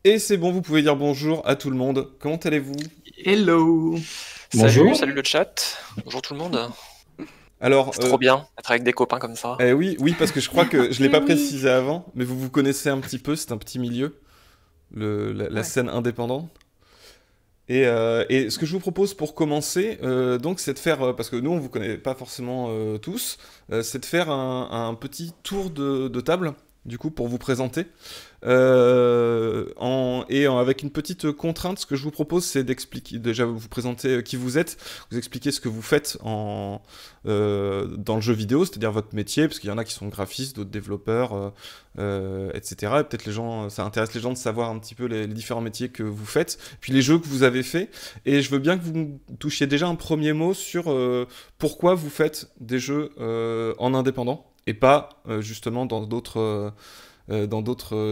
Et c'est bon, vous pouvez dire bonjour à tout le monde. Comment allez-vous? Hello. Salut, Bonjour. salut le chat. Bonjour tout le monde. Alors, C'est trop bien d'être avec des copains comme ça. oui, parce que je crois que je l'ai pas Oui. précisé avant, mais vous connaissez un petit peu, c'est un petit milieu, la Ouais. scène indépendante. Et ce que je vous propose pour commencer, donc, c'est de faire, parce que nous on vous connaît pas forcément tous, c'est de faire un petit tour de table, du coup, pour vous présenter. Avec une petite contrainte, ce que je vous propose, c'est d'expliquer, déjà vous présenter qui vous êtes, vous expliquer ce que vous faites dans le jeu vidéo, c'est-à-dire votre métier, parce qu'il y en a qui sont graphistes, d'autres développeurs, etc. Et peut-être ça intéresse les gens de savoir un petit peu les différents métiers que vous faites, puis les jeux que vous avez faits. Et je veux bien que vous me touchiez déjà un premier mot sur pourquoi vous faites des jeux en indépendant, et pas justement dans d'autres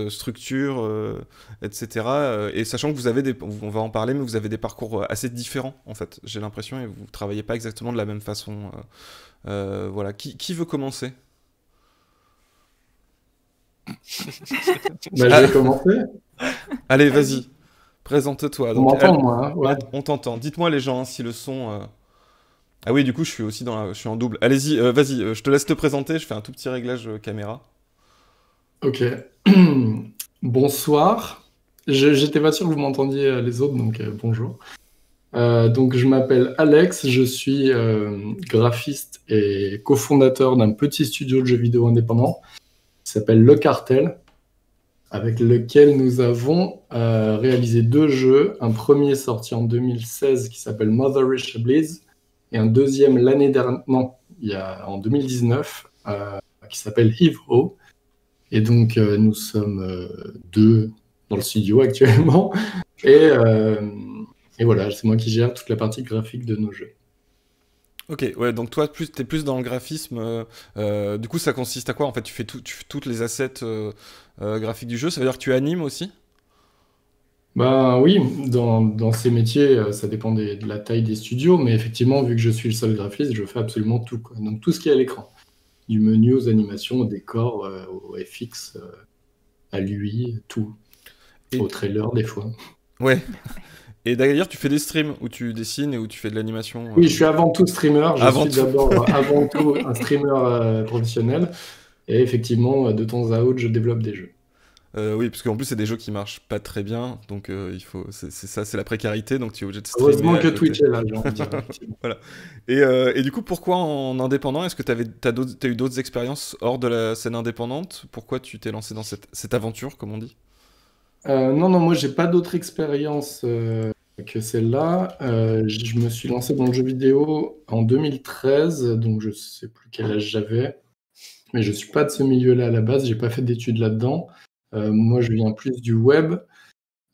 structures, etc. Et sachant que on va en parler, mais vous avez des parcours assez différents, en fait, j'ai l'impression, et vous travaillez pas exactement de la même façon. Voilà. Qui veut commencer? Je vais commencer. Allez, vas-y, présente-toi. On Donc, m'entend, moi, hein. Ouais. on t'entend. Dites-moi les gens si le son... Ah oui, du coup, je suis aussi je suis en double. Allez-y, vas-y, je te laisse te présenter, je fais un tout petit réglage caméra. Ok. Bonsoir. J'étais pas sûr que vous m'entendiez les autres, donc bonjour. Donc je m'appelle Alex, je suis graphiste et cofondateur d'un petit studio de jeux vidéo indépendant qui s'appelle Le Cartel, avec lequel nous avons réalisé 2 jeux. Un premier sorti en 2016 qui s'appelle Motherish Blaze, et un deuxième l'année dernière, non, en 2019, qui s'appelle Heave-Ho. Et donc nous sommes 2 dans le studio actuellement. Et voilà, c'est moi qui gère toute la partie graphique de nos jeux. Ok, ouais, donc toi, t'es plus dans le graphisme. Du coup, ça consiste à quoi? En fait, tu fais toutes les assets graphiques du jeu. Ça veut dire que tu animes aussi? Ben oui, dans ces métiers, ça dépend de la taille des studios, mais effectivement, vu que je suis le seul graphiste, je fais absolument tout, quoi. Donc tout ce qui est à l'écran, du menu aux animations, au décor, au FX, à l'UI, tout. Et- Au trailer, des fois. Ouais. Et d'ailleurs, tu fais des streams où tu dessines et où tu fais de l'animation. Oui, je suis avant tout streamer. Je Avant suis tout. d'abord, avant tout, un streamer professionnel. Et effectivement, de temps à autre, je développe des jeux. Oui, parce qu'en plus, c'est des jeux qui marchent pas très bien. Donc, c'est ça, c'est la précarité. Donc, tu es obligé de streamer Heureusement à que côté. Twitch est là, j'ai envie de dire. Voilà. Et du coup, pourquoi en indépendant? Est-ce que t'as eu d'autres expériences hors de la scène indépendante? Pourquoi tu t'es lancé dans cette aventure, comme on dit? Non, moi, j'ai pas d'autre expérience que celle-là. Je me suis lancé dans le jeu vidéo en 2013, donc je sais plus quel âge j'avais. Mais je suis pas de ce milieu-là à la base, j'ai pas fait d'études là-dedans. Moi, je viens plus du web.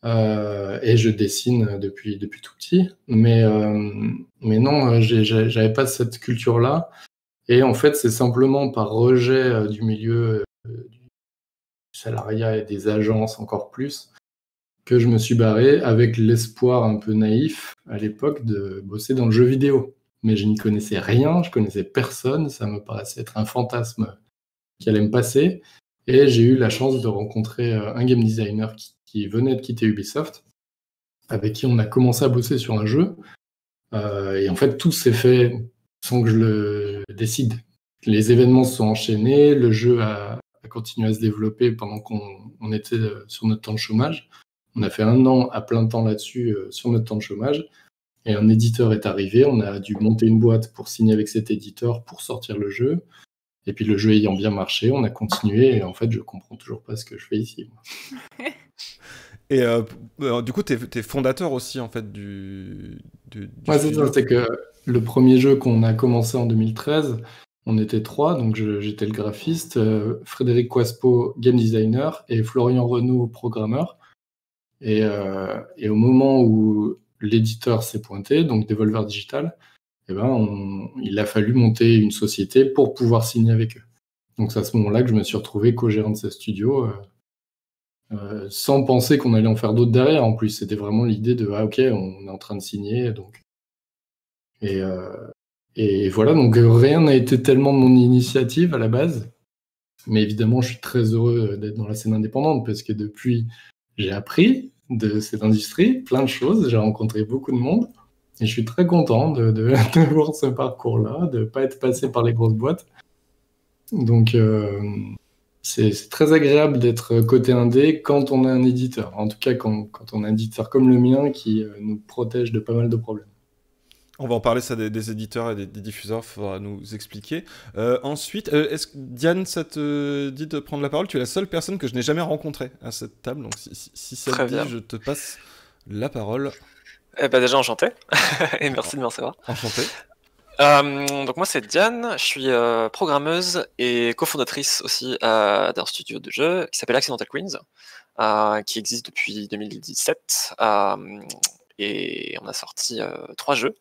Et je dessine depuis tout petit. Mais non, j'avais pas cette culture-là. Et en fait, c'est simplement par rejet du milieu du salariat et des agences encore plus que je me suis barré avec l'espoir un peu naïf à l'époque de bosser dans le jeu vidéo. Mais je n'y connaissais rien, je connaissais personne, ça me paraissait être un fantasme qui allait me passer. Et j'ai eu la chance de rencontrer un game designer qui venait de quitter Ubisoft, avec qui on a commencé à bosser sur un jeu. Et en fait, tout s'est fait sans que je le décide. Les événements se sont enchaînés, le jeu a continué à se développer pendant qu'on était sur notre temps de chômage. On a fait 1 an à plein temps là-dessus sur notre temps de chômage. Et un éditeur est arrivé, on a dû monter une boîte pour signer avec cet éditeur pour sortir le jeu. Et puis le jeu ayant bien marché, on a continué. Et en fait, je comprends toujours pas ce que je fais ici, moi. Et du coup, t'es fondateur aussi, en fait, du Ouais, c'est studio. ça, c'est que le premier jeu qu'on a commencé en 2013, on était 3, donc j'étais le graphiste, Frédéric Quaspo, game designer, et Florian Renaud, programmeur. Et au moment où l'éditeur s'est pointé, donc Devolver Digital, eh ben, il a fallu monter une société pour pouvoir signer avec eux. Donc c'est à ce moment-là que je me suis retrouvé co-gérant de ce studio, sans penser qu'on allait en faire d'autres derrière. En plus, c'était vraiment l'idée de ah ok, on est en train de signer, donc et voilà. Donc rien n'a été tellement de mon initiative à la base, mais évidemment, je suis très heureux d'être dans la scène indépendante parce que depuis j'ai appris de cette industrie plein de choses, j'ai rencontré beaucoup de monde, et je suis très content de voir ce parcours-là, de ne pas être passé par les grosses boîtes. Donc, c'est très agréable d'être côté indé quand on est un éditeur. En tout cas, quand on est un éditeur comme le mien qui nous protège de pas mal de problèmes. On va en parler, ça, des éditeurs et des diffuseurs, il faudra nous expliquer. Ensuite, est-ce que Diane, ça te dit de prendre la parole? Tu es la seule personne que je n'ai jamais rencontrée à cette table, donc si ça Très te dit, bien. je te passe la parole. Eh ben déjà enchanté, et merci de me recevoir. Enchanté. Donc moi c'est Diane, je suis programmeuse et cofondatrice aussi d'un studio de jeu qui s'appelle Accidental Queens, qui existe depuis 2017. Et on a sorti 3 jeux.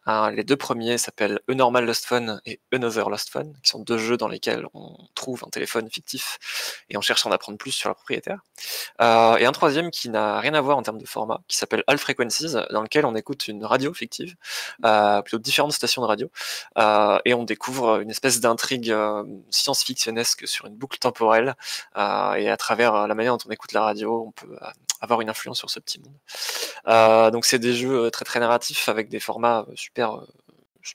Les 2 premiers s'appellent A Normal Lost Phone et Another Lost Phone, qui sont 2 jeux dans lesquels on trouve un téléphone fictif et on cherche à en apprendre plus sur le propriétaire. Et un 3e qui n'a rien à voir en termes de format, qui s'appelle All Frequencies, dans lequel on écoute une radio fictive, plutôt différentes stations de radio, et on découvre une espèce d'intrigue science-fictionnesque sur une boucle temporelle, et à travers la manière dont on écoute la radio, on peut avoir une influence sur ce petit monde. Donc c'est des jeux très très narratifs avec des formats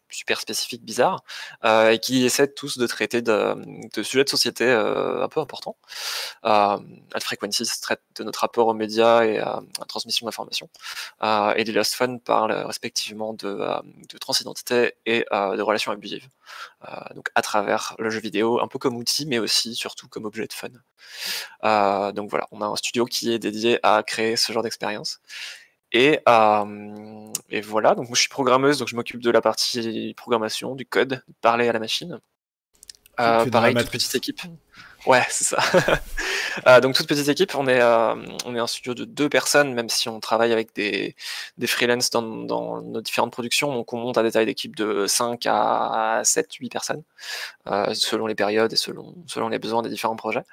super spécifiques, bizarres, et qui essaient tous de traiter de sujets de société un peu importants. All Frequencies traite de notre rapport aux médias et à la transmission d'informations, et les Lost Phone parlent respectivement de transidentité et de relations abusives, donc à travers le jeu vidéo, un peu comme outil, mais aussi surtout comme objet de fun. Donc voilà, on a un studio qui est dédié à créer ce genre d'expérience. Et voilà, donc moi je suis programmeuse, donc je m'occupe de la partie programmation, du code, de parler à la machine. Tu es dans la Pareil, toute matrice. petite équipe. Ouais, c'est ça. Donc toute petite équipe, on est un studio de 2 personnes, même si on travaille avec des freelances dans nos différentes productions, donc on monte à des tailles d'équipe de 5 à 7, 8 personnes, selon les périodes et selon les besoins des différents projets.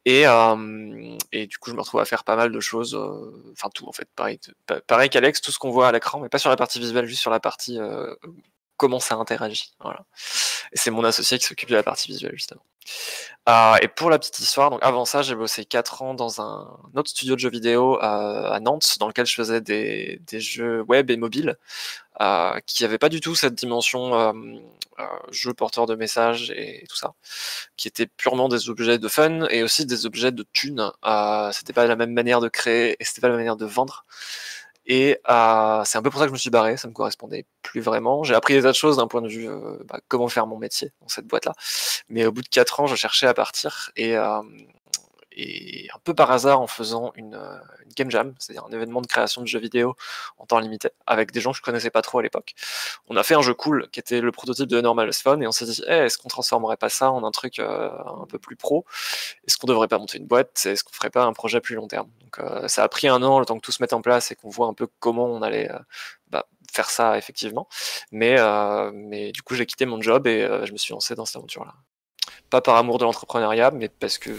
Et du coup, je me retrouve à faire pas mal de choses, enfin tout en fait, pareil qu'Alex, tout ce qu'on voit à l'écran, mais pas sur la partie visuelle, juste sur la partie comment ça interagit. Voilà. Et c'est mon associé qui s'occupe de la partie visuelle, justement. Et pour la petite histoire, donc avant ça, j'ai bossé 4 ans dans un autre studio de jeux vidéo à Nantes, dans lequel je faisais des jeux web et mobiles, qui n'avaient pas du tout cette dimension jeu porteur de messages et tout ça, qui étaient purement des objets de fun et aussi des objets de thunes. C'était pas la même manière de créer et c'était pas la même manière de vendre. Et c'est un peu pour ça que je me suis barré, ça me correspondait plus vraiment. J'ai appris des tas de choses d'un point de vue comment faire mon métier dans cette boîte-là. Mais au bout de 4 ans, je cherchais à partir et un peu par hasard, en faisant une game jam, c'est-à-dire un événement de création de jeux vidéo en temps limité, avec des gens que je connaissais pas trop à l'époque. On a fait un jeu cool qui était le prototype de Normal Phone et on s'est dit, est-ce qu'on transformerait pas ça en un truc un peu plus pro? Est-ce qu'on devrait pas monter une boîte? Est-ce qu'on ferait pas un projet plus long terme? Donc ça a pris 1 an le temps que tout se mette en place et qu'on voit un peu comment on allait faire ça effectivement. Mais du coup, j'ai quitté mon job et je me suis lancé dans cette aventure-là. Pas par amour de l'entrepreneuriat, mais parce que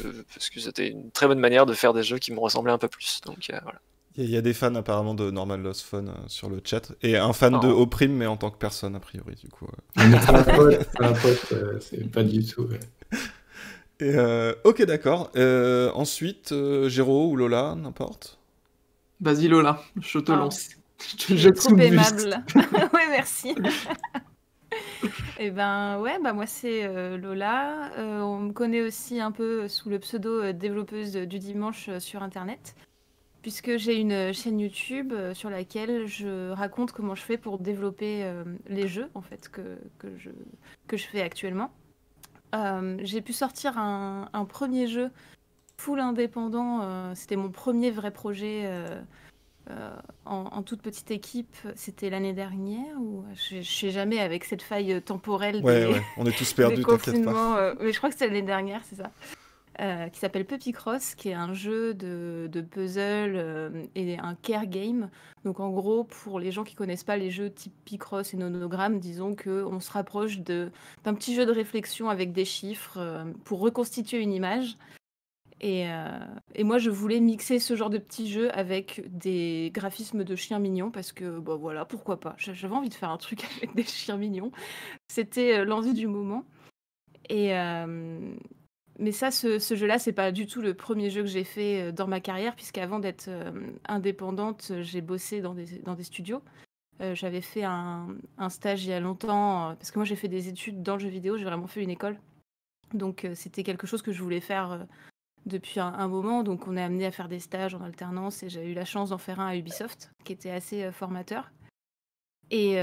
c'était une très bonne manière de faire des jeux qui me ressemblaient un peu plus. Donc voilà. Il y a des fans apparemment de Normal Lost Phone sur le chat, et un fan de Oprime, mais en tant que personne a priori, du coup. C'est un pote, c'est pas du tout. Et ok, d'accord. Ensuite, Géraud ou Lola, n'importe. Vas-y Lola, je te lance. Je trop aimable. Ouais, merci. Et moi c'est Lola. On me connaît aussi un peu sous le pseudo développeuse du dimanche sur internet, puisque j'ai une chaîne YouTube sur laquelle je raconte comment je fais pour développer les jeux en fait que je fais actuellement. J'ai pu sortir un premier jeu full indépendant. C'était mon premier vrai projet en toute petite équipe. C'était l'année dernière, ou je sais jamais avec cette faille temporelle ouais, on est tous perdus, des confinements. Mais je crois que c'était l'année dernière, c'est ça. Qui s'appelle Puppy Cross, qui est un jeu de puzzle et un care game. Donc en gros, pour les gens qui connaissent pas les jeux type Picross et Nonogram, disons qu'on se rapproche d'un petit jeu de réflexion avec des chiffres pour reconstituer une image. Et moi, je voulais mixer ce genre de petit jeu avec des graphismes de chiens mignons parce que, voilà, pourquoi pas. J'avais envie de faire un truc avec des chiens mignons. C'était l'envie du moment. Et Mais ça, ce jeu-là, c'est pas du tout le premier jeu que j'ai fait dans ma carrière, puisqu'avant d'être indépendante, j'ai bossé dans des studios. J'avais fait un stage il y a longtemps, parce que moi j'ai fait des études dans le jeu vidéo, j'ai vraiment fait une école. Donc c'était quelque chose que je voulais faire depuis un moment. Donc on est amené à faire des stages en alternance et j'ai eu la chance d'en faire un à Ubisoft, qui était assez formateur. Et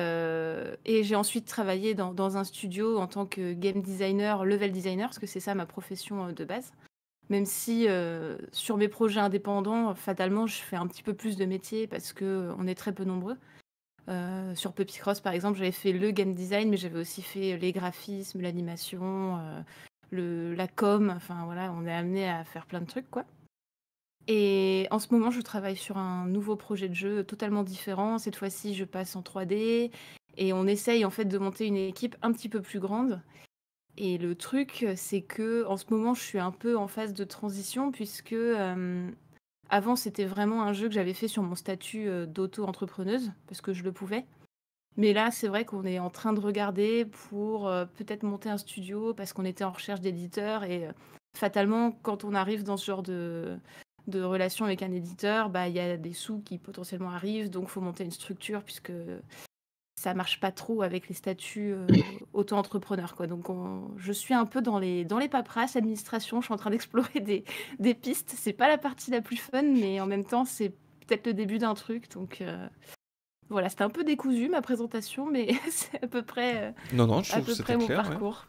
j'ai ensuite travaillé dans un studio en tant que game designer, level designer, parce que c'est ça ma profession de base. Même si sur mes projets indépendants, fatalement, je fais un petit peu plus de métier parce qu'on est très peu nombreux. Sur Puppy Cross, par exemple, j'avais fait le game design, mais j'avais aussi fait les graphismes, l'animation, la com. Enfin, voilà, on est amené à faire plein de trucs, quoi. Et en ce moment, je travaille sur un nouveau projet de jeu totalement différent. Cette fois-ci, je passe en 3D et on essaye en fait de monter une équipe un petit peu plus grande. Et le truc, c'est que en ce moment, je suis un peu en phase de transition puisque avant, c'était vraiment un jeu que j'avais fait sur mon statut d'auto-entrepreneuse parce que je le pouvais. Mais là, c'est vrai qu'on est en train de regarder pour peut-être monter un studio parce qu'on était en recherche d'éditeurs et fatalement, quand on arrive dans ce genre de relation avec un éditeur, bah, y a des sous qui potentiellement arrivent, donc il faut monter une structure puisque ça marche pas trop avec les statuts auto-entrepreneurs, quoi. Donc je suis un peu dans les paperasses, administration, je suis en train d'explorer des pistes. C'est pas la partie la plus fun, mais en même temps, c'est peut-être le début d'un truc. Donc voilà, c'était un peu décousu ma présentation, mais c'est à peu près, Non, je à trouve que peu près c'était mon clair. parcours.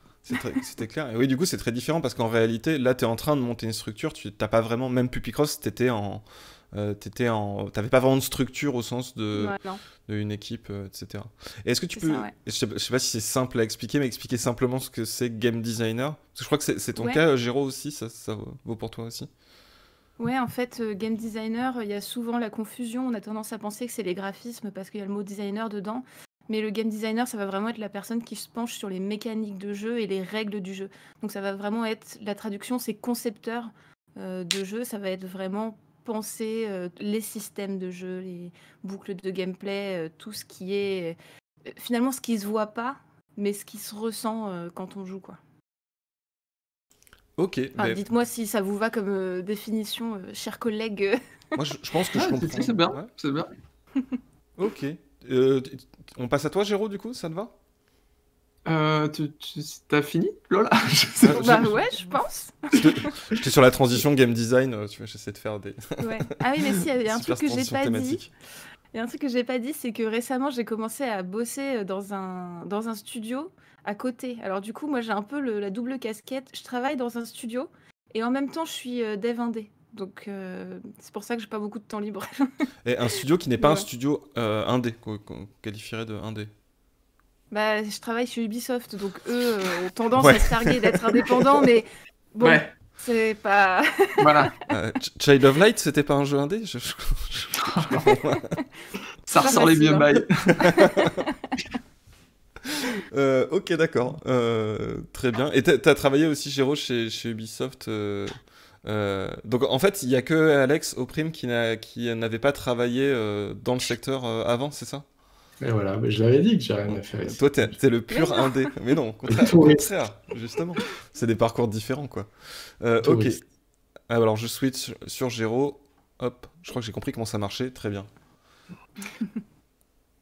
C'était clair. Et oui, du coup, c'est très différent parce qu'en réalité, là, tu es en train de monter une structure. Tu n'as pas vraiment, même Puppy Cross, t'avais pas vraiment de structure au sens de Ouais, non, une équipe, etc. Et est-ce que tu c'est peux, ça, ouais. je sais pas si c'est simple à expliquer, mais expliquer simplement ce que c'est game designer. Parce que je crois que c'est ton Ouais. cas, Géraud aussi, ça vaut pour toi aussi. Ouais, en fait, game designer, il y a souvent la confusion. On a tendance à penser que c'est les graphismes parce qu'il y a le mot designer dedans. Mais le game designer, ça va vraiment être la personne qui se penche sur les mécaniques de jeu et les règles du jeu. Donc ça va vraiment être, la traduction, c'est concepteur de jeu. Ça va être vraiment penser les systèmes de jeu, les boucles de gameplay, tout ce qui est finalement ce qui se voit pas, mais ce qui se ressent quand on joue, quoi. Ok, Enfin, dites-moi si ça vous va comme définition, chers collègues. moi je pense que je comprends. C'est bien, Ouais. c'est bien. Ok. On passe à toi, Géraud, du coup, ça te va? T'as fini, Lola? Je sais pas. Bah ouais, je pense. J'étais sur la transition game design, tu vois, j'essaie de faire des Ouais. Ah oui, mais si, il y a un super truc que j'ai transitions pas dit. thématiques. Il y a un truc que j'ai pas dit, c'est que récemment, j'ai commencé à bosser dans un studio à côté. Alors du coup, moi, j'ai un peu la double casquette. Je travaille dans un studio et en même temps, je suis dev indé. Donc c'est pour ça que j'ai pas beaucoup de temps libre. Et un studio qui n'est pas un Ouais. studio indé, qu'on qualifierait de indé. Bah, je travaille chez Ubisoft, donc eux ont tendance Ouais. à se targuer d'être indépendants, mais bon, Ouais, c'est pas... voilà. Child of Light, c'était pas un jeu indé? Ça pas ressort les facile, vieux hein. bails. Ok, d'accord. Très bien. Et t'as travaillé aussi, Géraud, chez Ubisoft. Donc en fait, il y a que Alex Oprime qui n'avait pas travaillé dans le secteur avant, c'est ça? Et voilà, mais je l'avais dit que j'ai rien à faire ici. Toi, t'es le pur Mais non. indé. Mais non, au Touriste. contraire, justement. C'est des parcours différents, quoi. Ok. Touriste. Ah, alors je switch sur Géraud. Hop, je crois que j'ai compris comment ça marchait. Très bien.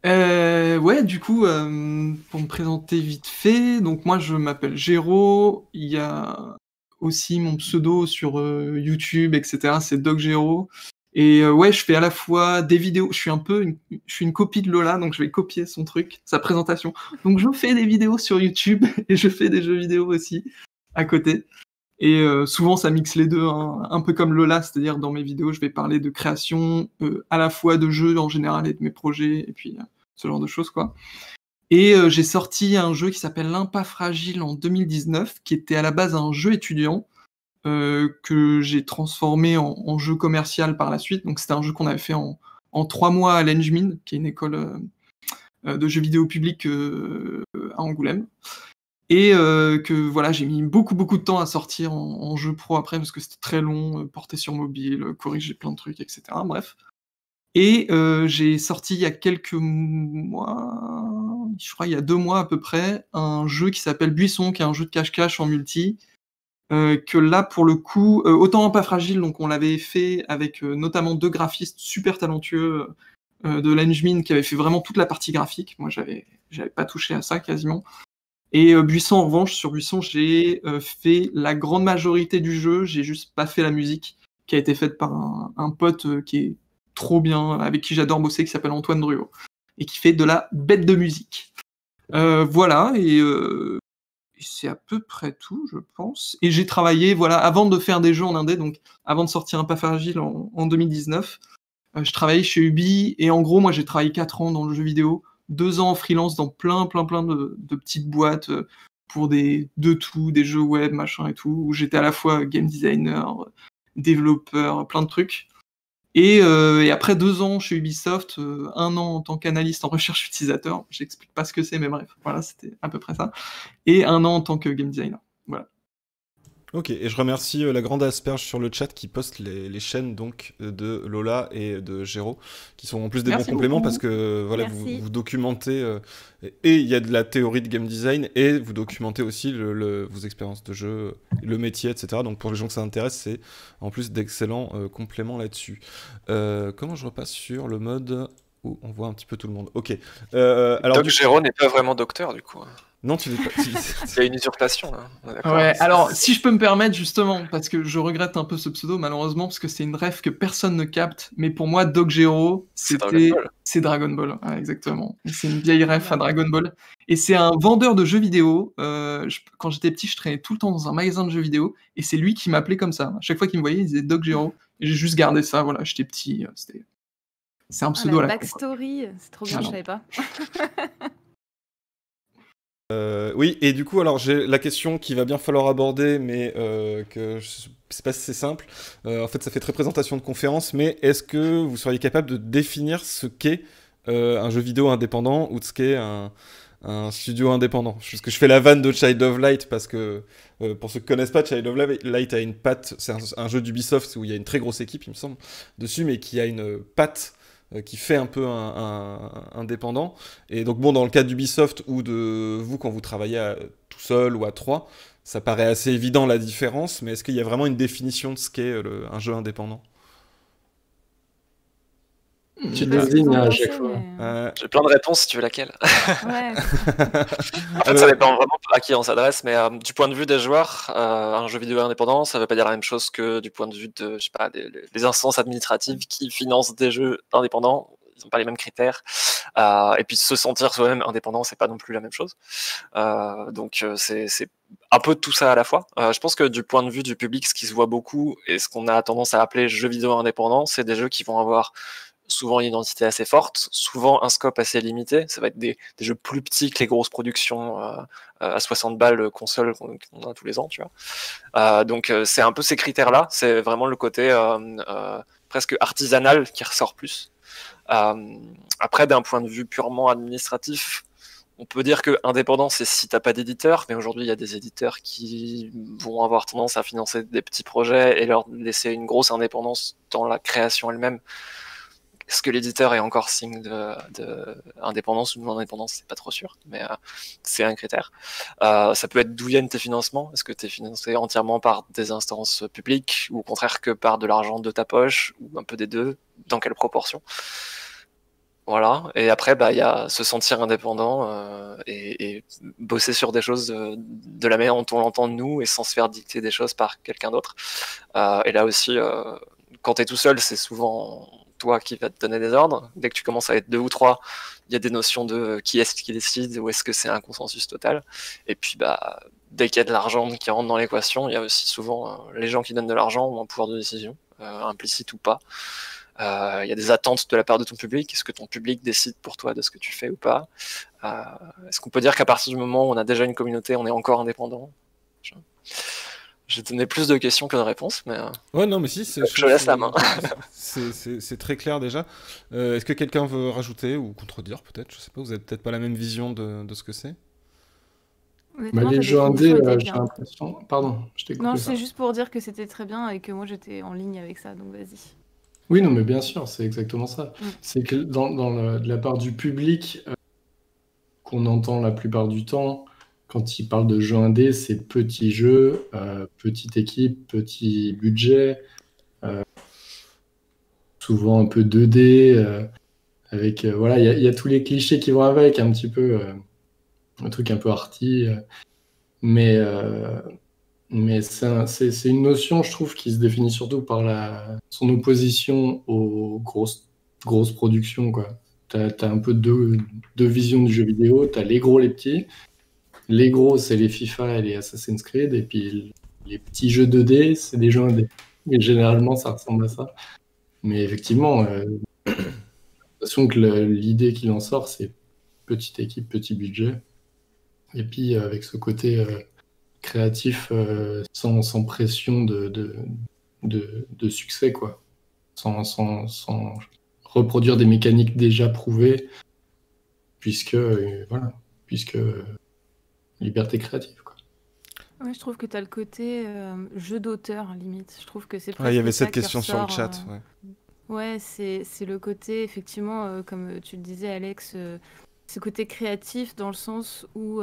Ouais, du coup, pour me présenter vite fait, donc moi je m'appelle Géraud, il y a aussi mon pseudo sur YouTube, etc. C'est Doc Géraud. Et ouais, je fais à la fois des vidéos, je suis une copie de Lola, donc je vais copier son truc, sa présentation. Donc je fais des vidéos sur YouTube et je fais des jeux vidéo aussi à côté. Et souvent ça mixe les deux, hein, un peu comme Lola, c'est-à-dire dans mes vidéos je vais parler de création à la fois de jeux en général et de mes projets, et puis ce genre de choses, quoi. Et j'ai sorti un jeu qui s'appelle L'Impa Fragile en 2019, qui était à la base un jeu étudiant, que j'ai transformé en jeu commercial par la suite. Donc c'était un jeu qu'on avait fait en 3 mois à l'Engmin, qui est une école de jeux vidéo public à Angoulême. Et que voilà, j'ai mis beaucoup de temps à sortir en jeu pro après, parce que c'était très long, porté sur mobile, corriger plein de trucs, etc. Bref. Et j'ai sorti il y a quelques mois, je crois il y a 2 mois à peu près, un jeu qui s'appelle Buisson, qui est un jeu de cache-cache en multi, que là, pour le coup, autant Pas Fragile, donc on l'avait fait avec notamment 2 graphistes super talentueux de l'Engmin qui avaient fait vraiment toute la partie graphique. Moi, j'avais pas touché à ça quasiment. Et Buisson, en revanche, sur Buisson, j'ai fait la grande majorité du jeu, j'ai juste pas fait la musique, qui a été faite par un pote qui est trop bien, avec qui j'adore bosser, qui s'appelle Antoine Druot, et qui fait de la bête de musique. Voilà, et c'est à peu près tout, je pense. Et j'ai travaillé, voilà, avant de faire des jeux en indé, donc avant de sortir un Pas Fragile en 2019, je travaillais chez Ubi, et en gros, moi, j'ai travaillé 4 ans dans le jeu vidéo, 2 ans en freelance dans plein de petites boîtes pour de tout, des jeux web, machin et tout, où j'étais à la fois game designer, développeur, plein de trucs. Et après 2 ans chez Ubisoft, 1 an en tant qu'analyste en recherche utilisateur, j'explique pas ce que c'est, mais bref, voilà, c'était à peu près ça. Et 1 an en tant que game designer. Voilà. Ok, et je remercie la grande asperge sur le chat qui poste les chaînes donc de Lola et de Géraud, qui sont en plus des Merci bons compléments beaucoup. parce que voilà, Merci. vous documentez, et il y a de la théorie de game design, et vous documentez aussi vos expériences de jeu, le métier, etc. Donc pour les gens que ça intéresse, c'est en plus d'excellents compléments là-dessus. Comment je repasse sur le mode où on voit un petit peu tout le monde? Ok. Alors, Doc Géraud n'est pas vraiment docteur, du coup. non, tu n'es pas. Il y a une usurpation, là. On est d'accord. Ouais, alors si je peux me permettre justement, parce que je regrette un peu ce pseudo malheureusement, parce que c'est une ref que personne ne capte, mais pour moi Doc Gero, C'est Dragon Ball. c'est Dragon Ball, ouais, exactement. Et c'est une vieille ref à Dragon Ball. Et c'est un vendeur de jeux vidéo. Quand j'étais petit, je traînais tout le temps dans un magasin de jeux vidéo, et c'est lui qui m'appelait comme ça. À chaque fois qu'il me voyait, il disait Doc Gero, et j'ai juste gardé ça. Voilà, j'étais petit, c'est un pseudo à La la con, quoi. backstory, c'est trop bien, Ah je non. savais pas. Oui, et du coup, alors j'ai la question qu'il va bien falloir aborder, mais que je sais pas si c'est simple. En fait, ça fait très présentation de conférence, mais est-ce que vous seriez capable de définir ce qu'est un jeu vidéo indépendant ou ce qu'est un studio indépendant? Parce que je fais la vanne de Child of Light parce que, pour ceux qui connaissent pas, Child of Light a une patte, c'est un jeu d'Ubisoft où il y a une très grosse équipe, il me semble, dessus, mais qui a une patte qui fait un peu un indépendant. Et donc bon, dans le cas d'Ubisoft ou de vous, quand vous travaillez tout seul ou à 3, ça paraît assez évident la différence, mais est-ce qu'il y a vraiment une définition de ce qu'est un jeu indépendant? Tu Je sais pas ce que désignes vous en à pensez, chaque fois. mais- J'ai plein de réponses, si tu veux laquelle. Ouais. En fait, ça dépend vraiment à qui on s'adresse, mais du point de vue des joueurs, un jeu vidéo indépendant, ça veut pas dire la même chose que du point de vue de, je sais pas, des instances administratives qui financent des jeux indépendants. Ils n'ont pas les mêmes critères. Et puis se sentir soi-même indépendant, c'est pas non plus la même chose. Donc c'est un peu tout ça à la fois. Je pense que du point de vue du public, ce qui se voit beaucoup et ce qu'on a tendance à appeler jeux vidéo indépendants, c'est des jeux qui vont avoir souvent une identité assez forte, souvent un scope assez limité. Ça va être des jeux plus petits que les grosses productions à 60 balles console qu'on a tous les ans, tu vois. Donc c'est un peu ces critères-là. C'est vraiment le côté presque artisanal qui ressort plus. Après, d'un point de vue purement administratif, on peut dire que indépendant, c'est si t'as pas d'éditeur, mais aujourd'hui, il y a des éditeurs qui vont avoir tendance à financer des petits projets et leur laisser une grosse indépendance dans la création elle-même. Est-ce que l'éditeur est encore signe de indépendance ou de non-indépendance? C'est pas trop sûr, mais c'est un critère. Ça peut être d'où viennent tes financements. Est-ce que tu es financé entièrement par des instances publiques ou au contraire que par de l'argent de ta poche ou un peu des deux? Dans quelle proportion? Voilà. Et après, il y a se sentir indépendant et bosser sur des choses de la manière dont on l'entend de nous et sans se faire dicter des choses par quelqu'un d'autre. Et là aussi, quand tu es tout seul, c'est souvent toi qui va te donner des ordres. Dès que tu commences à être 2 ou 3, il y a des notions de qui est-ce qui décide ou est-ce que c'est un consensus total. Et puis, dès qu'il y a de l'argent qui rentre dans l'équation, il y a aussi souvent les gens qui donnent de l'argent ont un pouvoir de décision, implicite ou pas. Il y a des attentes de la part de ton public. Est-ce que ton public décide pour toi de ce que tu fais ou pas? Est-ce qu'on peut dire qu'à partir du moment où on a déjà une communauté, on est encore indépendant? J'ai donné plus de questions que de réponses, mais Ouais, non, mais si, je laisse la main. C'est très clair déjà. Est-ce que quelqu'un veut rajouter ou contredire peut-être? Je sais pas, vous avez peut-être pas la même vision de ce que c'est. Honnêtement, Les ta jeux définition indés, était j'ai bien. l'impression. Pardon, je t'ai coupé. Non, c'est juste pour dire que c'était très bien et que moi j'étais en ligne avec ça, donc vas-y. Oui, non, mais bien sûr, c'est exactement ça. Mm. C'est que de la part du public, qu'on entend la plupart du temps, quand il parle de jeu indé, c'est petit jeu, petite équipe, petit budget, souvent un peu 2D, avec voilà, il y a tous les clichés qui vont avec, un petit peu un truc un peu arty, mais mais c'est une notion, je trouve, qui se définit surtout par son opposition aux grosses productions, quoi. T'as un peu deux visions du jeu vidéo. T'as les gros, les petits. Les gros, c'est les FIFA et les Assassin's Creed. Et puis les petits jeux 2D, c'est des jeux indés. Et généralement, ça ressemble à ça. Mais effectivement, j'ai l'impression que l'idée qu'il en sort, c'est petite équipe, petit budget. Et puis avec ce côté créatif sans pression de succès, quoi. Sans reproduire des mécaniques déjà prouvées, puisque liberté créative, quoi. Ouais, je trouve que tu as le côté jeu d'auteur, limite. Je trouve que c'est Ouais, il y avait presque ça cette qui question sur le ressort. chat. Ouais. Ouais, c'est le côté, effectivement, comme tu le disais, Alex, ce côté créatif dans le sens où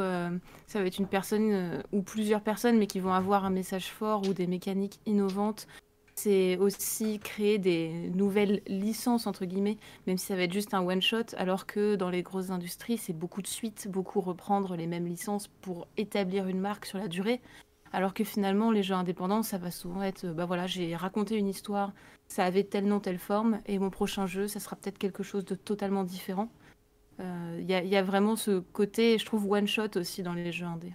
ça va être une personne ou plusieurs personnes, mais qui vont avoir un message fort ou des mécaniques innovantes. C'est aussi créer des nouvelles licences, entre guillemets, même si ça va être juste un one-shot, alors que dans les grosses industries, c'est beaucoup de suites, beaucoup reprendre les mêmes licences pour établir une marque sur la durée. Alors que finalement, les jeux indépendants, ça va souvent être, bah voilà, j'ai raconté une histoire, ça avait tel nom, telle forme, et mon prochain jeu, ça sera peut-être quelque chose de totalement différent. Y a vraiment ce côté, je trouve, one-shot aussi dans les jeux indés.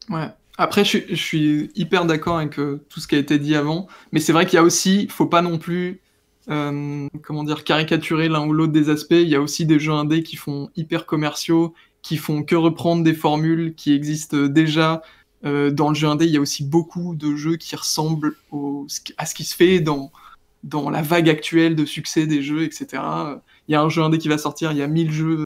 Ouais. Après, je suis hyper d'accord avec tout ce qui a été dit avant, mais c'est vrai qu'il y a aussi, faut pas non plus, comment dire, caricaturer l'un ou l'autre des aspects. Il y a aussi des jeux indés qui font hyper commerciaux, qui font que reprendre des formules qui existent déjà. Dans le jeu indé, il y a aussi beaucoup de jeux qui ressemblent à ce qui se fait dans la vague actuelle de succès des jeux, etc. Il y a un jeu indé qui va sortir, il y a 1000 jeux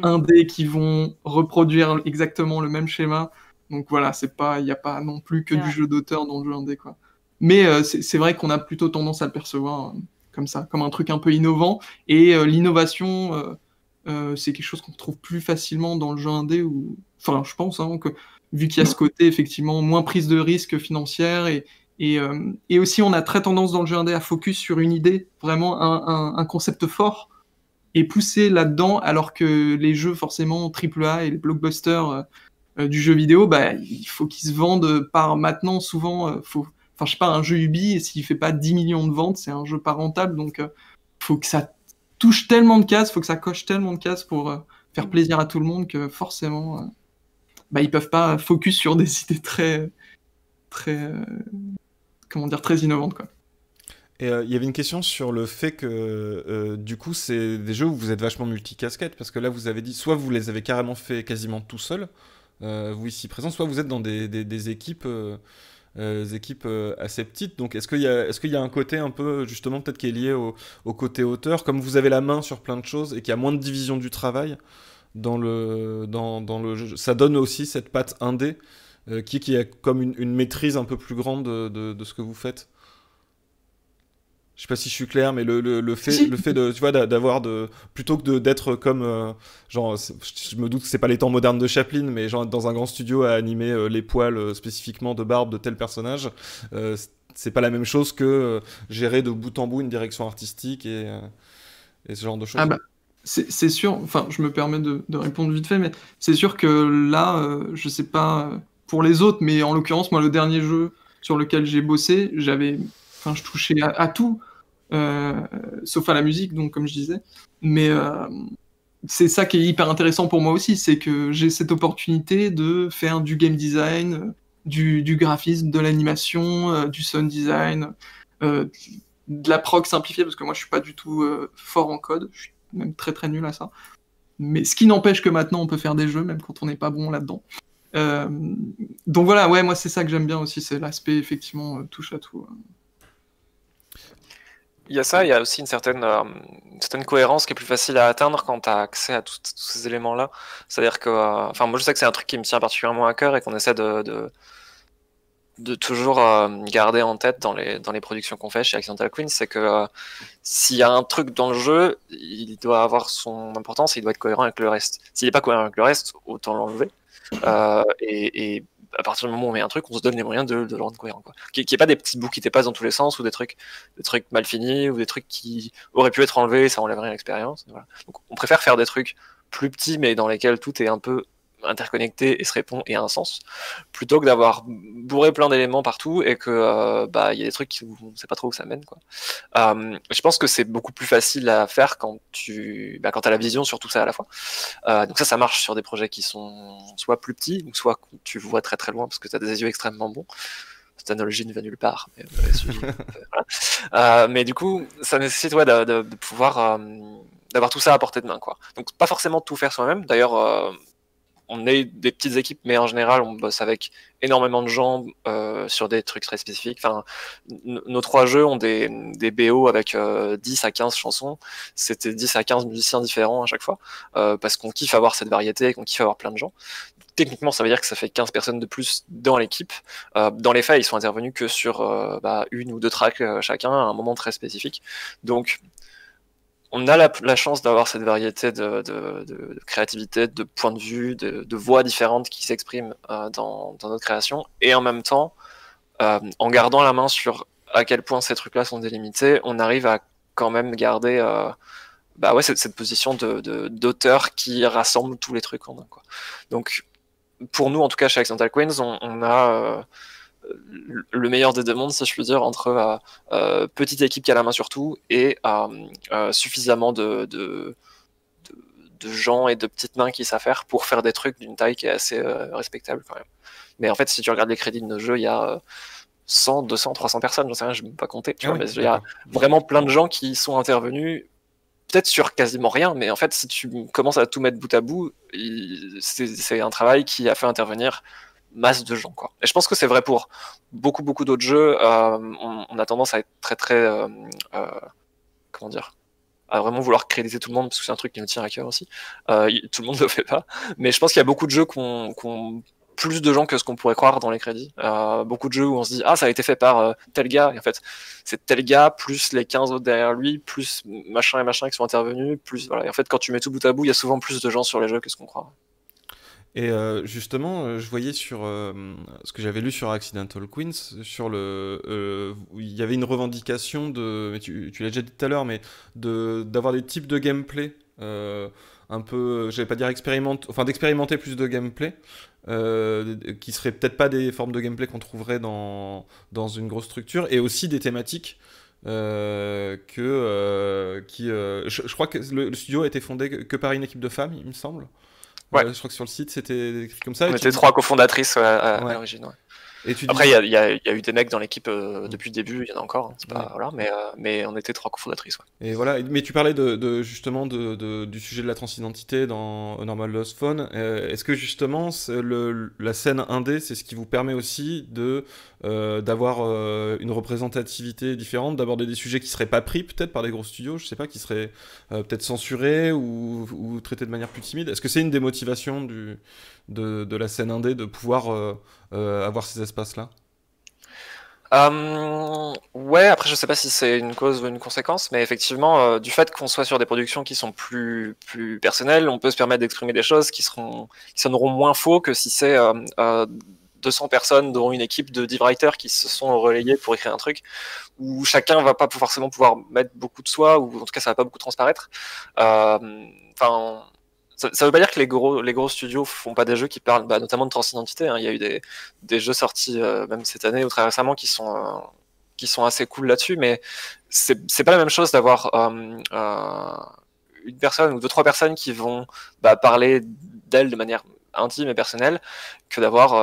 indés qui vont reproduire exactement le même schéma. Donc voilà, il n'y a pas non plus que du jeu d'auteur dans le jeu indé, quoi. Mais c'est vrai qu'on a plutôt tendance à le percevoir comme ça, comme un truc un peu innovant. Et l'innovation, c'est quelque chose qu'on trouve plus facilement dans le jeu indé. Enfin, je pense, hein, que vu qu'il y a ce côté, effectivement, moins prise de risque financière. Et aussi, on a très tendance dans le jeu indé à focus sur une idée, vraiment un concept fort, et pousser là-dedans, alors que les jeux, forcément, AAA et les blockbusters du jeu vidéo, bah, il faut qu'ils se vendent par maintenant, souvent, enfin, je sais pas, un jeu Ubi, et s'il fait pas 10 millions de ventes, c'est un jeu pas rentable, donc faut que ça touche tellement de cases, faut que ça coche tellement de cases pour faire plaisir à tout le monde, que forcément, bah, ils peuvent pas focus sur des idées très, comment dire, très innovantes, quoi. Et il y avait une question sur le fait que du coup c'est des jeux où vous êtes vachement multicasquette, parce que là vous avez dit soit vous les avez carrément fait quasiment tout seul, vous ici présents, soit vous êtes dans des équipes, assez petites. Donc est-ce qu'il y a un côté un peu justement peut-être qui est lié au côté auteur, comme vous avez la main sur plein de choses et qu'il y a moins de division du travail dans le jeu, ça donne aussi cette patte indé qui a comme une maîtrise un peu plus grande de ce que vous faites. Je sais pas si je suis clair, mais le fait de, tu vois, d'avoir plutôt que d'être comme, genre, je me doute que c'est pas les temps modernes de Chaplin, mais genre dans un grand studio à animer les poils spécifiquement de barbe de tel personnage, c'est pas la même chose que gérer de bout en bout une direction artistique et ce genre de choses. Ah bah, c'est sûr, enfin, je me permets de répondre vite fait, mais c'est sûr que là, je sais pas pour les autres, mais en l'occurrence, moi, le dernier jeu sur lequel j'ai bossé, je touchais à tout, sauf à la musique, donc comme je disais. Mais c'est ça qui est hyper intéressant pour moi aussi, c'est que j'ai cette opportunité de faire du game design, du graphisme, de l'animation, du sound design, de la prog simplifiée, parce que moi je suis pas du tout fort en code, je suis même très très nul à ça. Mais ce qui n'empêche que maintenant on peut faire des jeux, même quand on n'est pas bon là-dedans. Donc voilà, ouais, moi c'est ça que j'aime bien aussi, c'est l'aspect effectivement touche à tout. Il y a ça, il y a aussi une certaine cohérence qui est plus facile à atteindre quand tu as accès à tous ces éléments-là. C'est-à-dire que, enfin, moi je sais que c'est un truc qui me tient particulièrement à cœur et qu'on essaie de toujours garder en tête dans les productions qu'on fait chez Accidental Queen, c'est que s'il y a un truc dans le jeu, il doit avoir son importance et il doit être cohérent avec le reste. S'il n'est pas cohérent avec le reste, autant l'enlever. et à partir du moment où on met un truc, on se donne les moyens de le rendre cohérent, quoi. Qu'il n'y ait pas des petits bouts qui dépassent dans tous les sens, ou des trucs mal finis, ou des trucs qui auraient pu être enlevés, ça enlèverait l'expérience. Voilà. Donc on préfère faire des trucs plus petits, mais dans lesquels tout est un peu interconnecté et se répond et a un sens, plutôt que d'avoir bourré plein d'éléments partout et que y a des trucs où on sait pas trop où ça mène, quoi. Je pense que c'est beaucoup plus facile à faire quand quand t'as la vision sur tout ça à la fois. Donc ça marche sur des projets qui sont soit plus petits, ou soit tu vois très très loin parce que t'as des yeux extrêmement bons. Cette analogie ne va nulle part, mais voilà. Mais du coup, ça nécessite de pouvoir d'avoir tout ça à portée de main, quoi. Donc pas forcément tout faire soi-même. D'ailleurs, on est des petites équipes, mais en général, on bosse avec énormément de gens sur des trucs très spécifiques. Enfin, nos 3 jeux ont des BO avec 10 à 15 chansons. C'était 10 à 15 musiciens différents à chaque fois, parce qu'on kiffe avoir cette variété et qu'on kiffe avoir plein de gens. Techniquement, ça veut dire que ça fait 15 personnes de plus dans l'équipe. Dans les faits, ils sont intervenus que sur 1 ou 2 tracks chacun à un moment très spécifique. Donc, on a la chance d'avoir cette variété de créativité, de points de vue, de voix différentes qui s'expriment dans notre création, et en même temps, en gardant la main sur à quel point ces trucs-là sont délimités, on arrive à quand même garder cette position d'auteur qui rassemble tous les trucs en un, quoi. Donc, pour nous, en tout cas chez Accidental Queens, on a le meilleur des 2 mondes, si je puis dire, entre petite équipe qui a la main sur tout et suffisamment de gens et de petites mains qui savent faire pour faire des trucs d'une taille qui est assez respectable quand même. Mais en fait, si tu regardes les crédits de nos jeux, il y a 100, 200, 300 personnes, j'en sais rien, je ne vais pas compter, mais il y a vraiment plein de gens qui sont intervenus, peut-être sur quasiment rien, mais en fait, si tu commences à tout mettre bout à bout, c'est un travail qui a fait intervenir masse de gens, quoi. Et je pense que c'est vrai pour beaucoup d'autres jeux. On a tendance à être très comment dire, à vraiment vouloir créditer tout le monde parce que c'est un truc qui me tient à cœur aussi. Tout le monde le fait pas, mais je pense qu'il y a beaucoup de jeux qui ont plus de gens que ce qu'on pourrait croire dans les crédits. Beaucoup de jeux où on se dit ça a été fait par tel gars, et en fait c'est tel gars plus les 15 autres derrière lui plus machin et machin qui sont intervenus, plus voilà. Et en fait quand tu mets tout bout à bout, il y a souvent plus de gens sur les jeux que ce qu'on croit. Et justement, je voyais sur ce que j'avais lu sur Accidental Queens, sur il y avait une revendication mais tu l'as déjà dit tout à l'heure, mais d'avoir des types de gameplay un peu, j'allais pas dire d'expérimenter plus de gameplay, qui seraient peut-être pas des formes de gameplay qu'on trouverait dans une grosse structure, et aussi des thématiques. Je crois que le studio a été fondé que par une équipe de femmes, il me semble. Ouais. Je crois que sur le site c'était écrit comme ça. On était 3 cofondatrices à l'origine. Ouais. Après, il y a eu des mecs dans l'équipe depuis le début, il y en a encore, c'est pas, voilà, mais on était 3 cofondatrices. Ouais. Et voilà, mais tu parlais justement du sujet de la transidentité dans Normal Lost Phone. Est-ce que justement la scène indé, c'est ce qui vous permet aussi d'avoir une représentativité différente, d'aborder des sujets qui seraient pas pris peut-être par les gros studios, je sais pas, qui seraient peut-être censurés ou traités de manière plus timide? Est-ce que c'est une des motivations de la scène indé de pouvoir avoir ces espaces-là? Ouais, après je sais pas si c'est une cause ou une conséquence, mais effectivement, du fait qu'on soit sur des productions qui sont plus personnelles, on peut se permettre d'exprimer des choses qui sonneront moins faux que si c'est 200 personnes dont une équipe de 10 writers qui se sont relayés pour écrire un truc où chacun va pas forcément pouvoir mettre beaucoup de soi, ou en tout cas ça va pas beaucoup transparaître. Enfin, ça veut pas dire que les gros studios font pas des jeux qui parlent notamment de transidentité, hein. Il y a eu des jeux sortis même cette année ou très récemment qui sont assez cool là-dessus, mais c'est pas la même chose d'avoir une personne ou 2-3 personnes qui vont parler d'elle de manière intime et personnelle, que d'avoir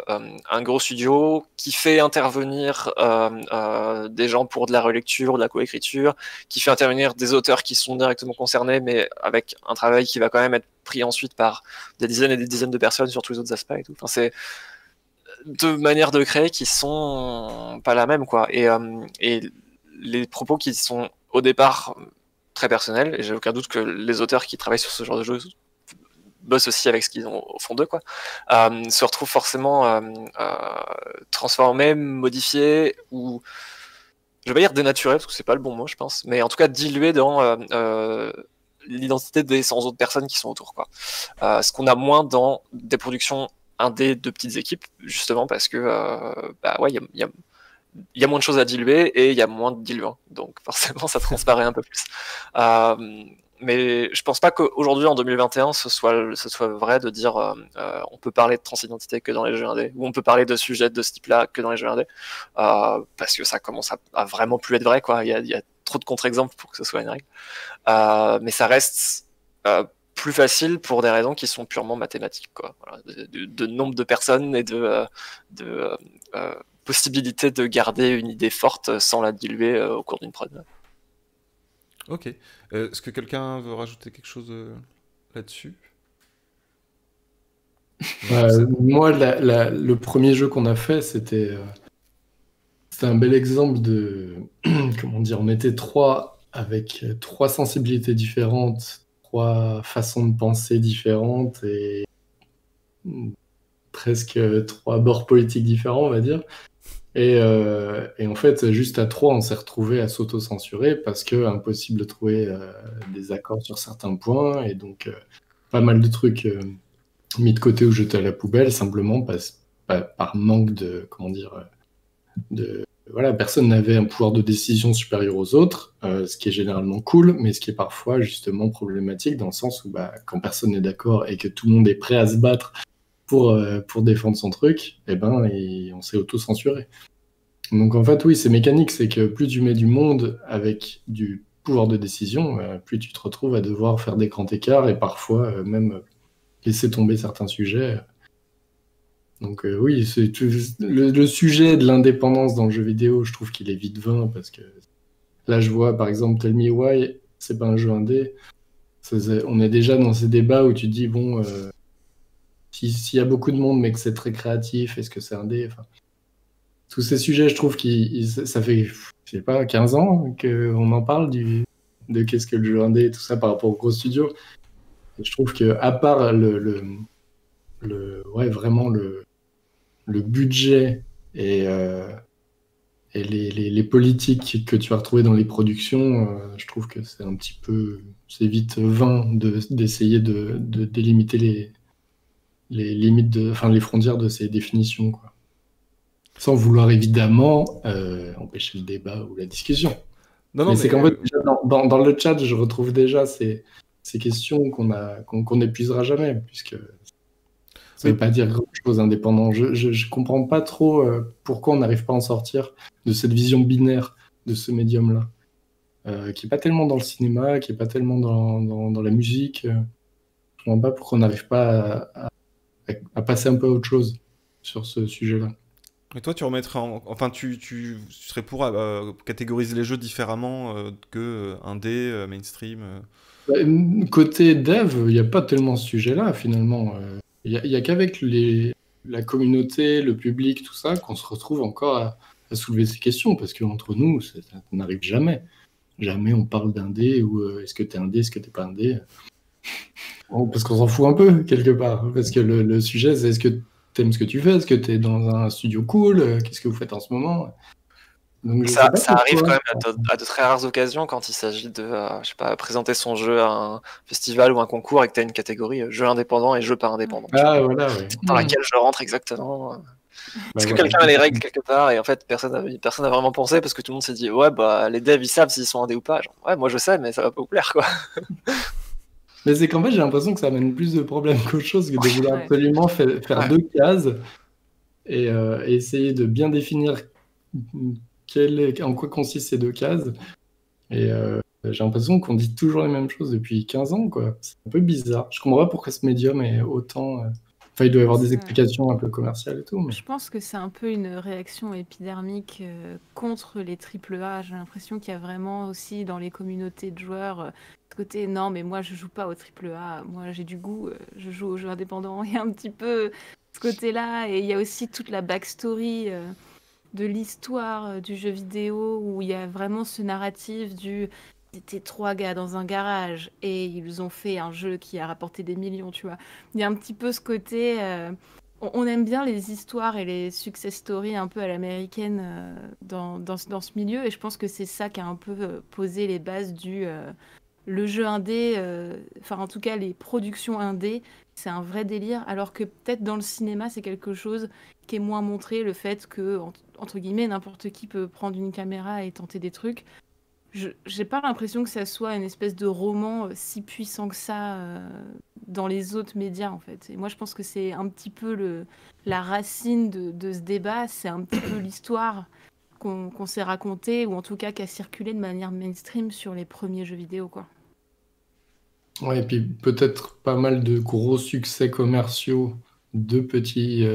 un gros studio qui fait intervenir des gens pour de la relecture, de la coécriture, qui fait intervenir des auteurs qui sont directement concernés, mais avec un travail qui va quand même être pris ensuite par des dizaines et des dizaines de personnes sur tous les autres aspects et tout. Enfin, c'est deux manières de créer qui sont pas la même, quoi. Et les propos qui sont au départ très personnels, et j'ai aucun doute que les auteurs qui travaillent sur ce genre de jeu bossent aussi avec ce qu'ils ont au fond d'eux, quoi, se retrouvent forcément transformés, modifiés, ou je vais pas dire dénaturés parce que c'est pas le bon mot, je pense, mais en tout cas dilués dans l'identité des 100 autres personnes qui sont autour, quoi. Ce qu'on a moins dans des productions indé de petites équipes, justement parce que bah ouais, il y a moins de choses à diluer et il y a moins de diluants. Donc forcément, ça transparaît un peu plus. Mais je pense pas qu'aujourd'hui, en 2021, ce soit vrai de dire on peut parler de transidentité que dans les jeux indés, ou on peut parler de sujets de ce type-là que dans les jeux indés, parce que ça commence à vraiment plus être vrai, quoi. Il y a trop de contre-exemples pour que ce soit une règle. Mais ça reste plus facile pour des raisons qui sont purement mathématiques, quoi. Voilà, de nombre de personnes et de possibilité de garder une idée forte sans la diluer au cours d'une prod. Ok. Est-ce que quelqu'un veut rajouter quelque chose là-dessus? Moi, le premier jeu qu'on a fait, c'était un bel exemple de... Comment dire, on était trois avec trois sensibilités différentes, trois façons de penser différentes et presque trois bords politiques différents, on va dire. Et en fait, juste à trois, on s'est retrouvés à s'auto-censurer parce que impossible de trouver des accords sur certains points. Et donc, pas mal de trucs mis de côté ou jetés à la poubelle, simplement par manque de, comment dire, voilà, personne n'avait un pouvoir de décision supérieur aux autres, ce qui est généralement cool, mais ce qui est parfois justement problématique dans le sens où bah, quand personne n'est d'accord et que tout le monde est prêt à se battre pour défendre son truc, eh ben, on s'est auto-censuré. Donc en fait, oui, c'est mécanique, c'est que plus tu mets du monde avec du pouvoir de décision, plus tu te retrouves à devoir faire des grands écarts et parfois même laisser tomber certains sujets. Donc oui, le sujet de l'indépendance dans le jeu vidéo, je trouve qu'il est vite vain parce que là, je vois par exemple Tell Me Why, c'est pas un jeu indé. On est déjà dans ces débats où tu te dis, bon, s'il y a beaucoup de monde mais que c'est très créatif, est-ce que c'est indé? Enfin, tous ces sujets, je trouve que ça fait, je sais pas, 15 ans qu'on en parle de qu'est-ce que le jeu indé et tout ça par rapport aux gros studios. Et je trouve que à part ouais, vraiment le budget et les politiques que tu vas retrouver dans les productions, je trouve que c'est vite vain d'essayer de délimiter les limites, enfin les frontières de ces définitions, quoi. Sans vouloir évidemment empêcher le débat ou la discussion. Non, Mais non, c'est qu'en fait, déjà, dans le chat, je retrouve déjà ces questions qu'on n'épuisera jamais, puisque ça ne veut pas dire grand-chose indépendant. Je comprends pas trop pourquoi on n'arrive pas à en sortir de cette vision binaire de ce médium-là, qui n'est pas tellement dans le cinéma, qui n'est pas tellement dans la musique. Je ne comprends pas pourquoi on n'arrive pas à passer un peu à autre chose sur ce sujet-là. Et toi, tu remettrais enfin, tu serais pour catégoriser les jeux différemment que indé, mainstream Côté dev, il n'y a pas tellement ce sujet-là, finalement. Il y a qu'avec la communauté, le public, tout ça, qu'on se retrouve encore à soulever ces questions, parce qu'entre nous, ça n'arrive jamais. Jamais on parle d'indé, ou est-ce que t'es indé, est-ce que t'es pas indé. Parce qu'on s'en fout un peu, quelque part. Parce que le sujet, c'est est-ce que t'aimes ce que tu fais, est-ce que t'es dans un studio cool, qu'est-ce que vous faites en ce moment. Donc, ça arrive quand même à de très rares occasions quand il s'agit de je sais pas, présenter son jeu à un festival ou un concours et que tu as une catégorie jeu indépendant et jeu pas indépendant. Ah, voilà, ouais. Dans laquelle je rentre exactement. Est-ce que voilà. quelqu'un a les règles quelque part et en fait personne n'a vraiment pensé parce que tout le monde s'est dit ouais bah les devs ils savent s'ils sont indés ou pas. Genre, ouais moi je sais mais ça va pas vous plaire quoi. Mais c'est qu'en fait j'ai l'impression que ça amène plus de problèmes qu'autre chose que de vouloir absolument faire deux cases et essayer de bien définir en quoi consistent ces deux cases. Et j'ai l'impression qu'on dit toujours les mêmes choses depuis 15 ans, quoi. C'est un peu bizarre. Je comprends pas pourquoi ce médium est autant... Enfin, il doit y avoir des explications un peu commerciales et tout. Mais... Je pense que c'est un peu une réaction épidermique contre les AAA. J'ai l'impression qu'il y a vraiment aussi dans les communautés de joueurs ce côté non, mais moi je joue pas au AAA, moi j'ai du goût, je joue aux jeux indépendants. Il y a un petit peu ce côté-là. Et il y a aussi toute la backstory de l'histoire du jeu vidéo où il y a vraiment ce narratif du. C'était 3 gars dans un garage et ils ont fait un jeu qui a rapporté des millions, tu vois. Il y a un petit peu ce côté... on aime bien les histoires et les success stories un peu à l'américaine dans ce milieu et je pense que c'est ça qui a un peu posé les bases du le jeu indé, enfin en tout cas les productions indé, c'est un vrai délire, alors que peut-être dans le cinéma, c'est quelque chose qui est moins montré, le fait que, entre guillemets, n'importe qui peut prendre une caméra et tenter des trucs. J'ai pas l'impression que ça soit une espèce de roman si puissant que ça dans les autres médias, en fait. Et moi, je pense que c'est un petit peu la racine de ce débat, c'est un petit peu l'histoire qu'on s'est racontée, ou en tout cas qui a circulé de manière mainstream sur les premiers jeux vidéo, quoi. Ouais, et puis peut-être pas mal de gros succès commerciaux de petits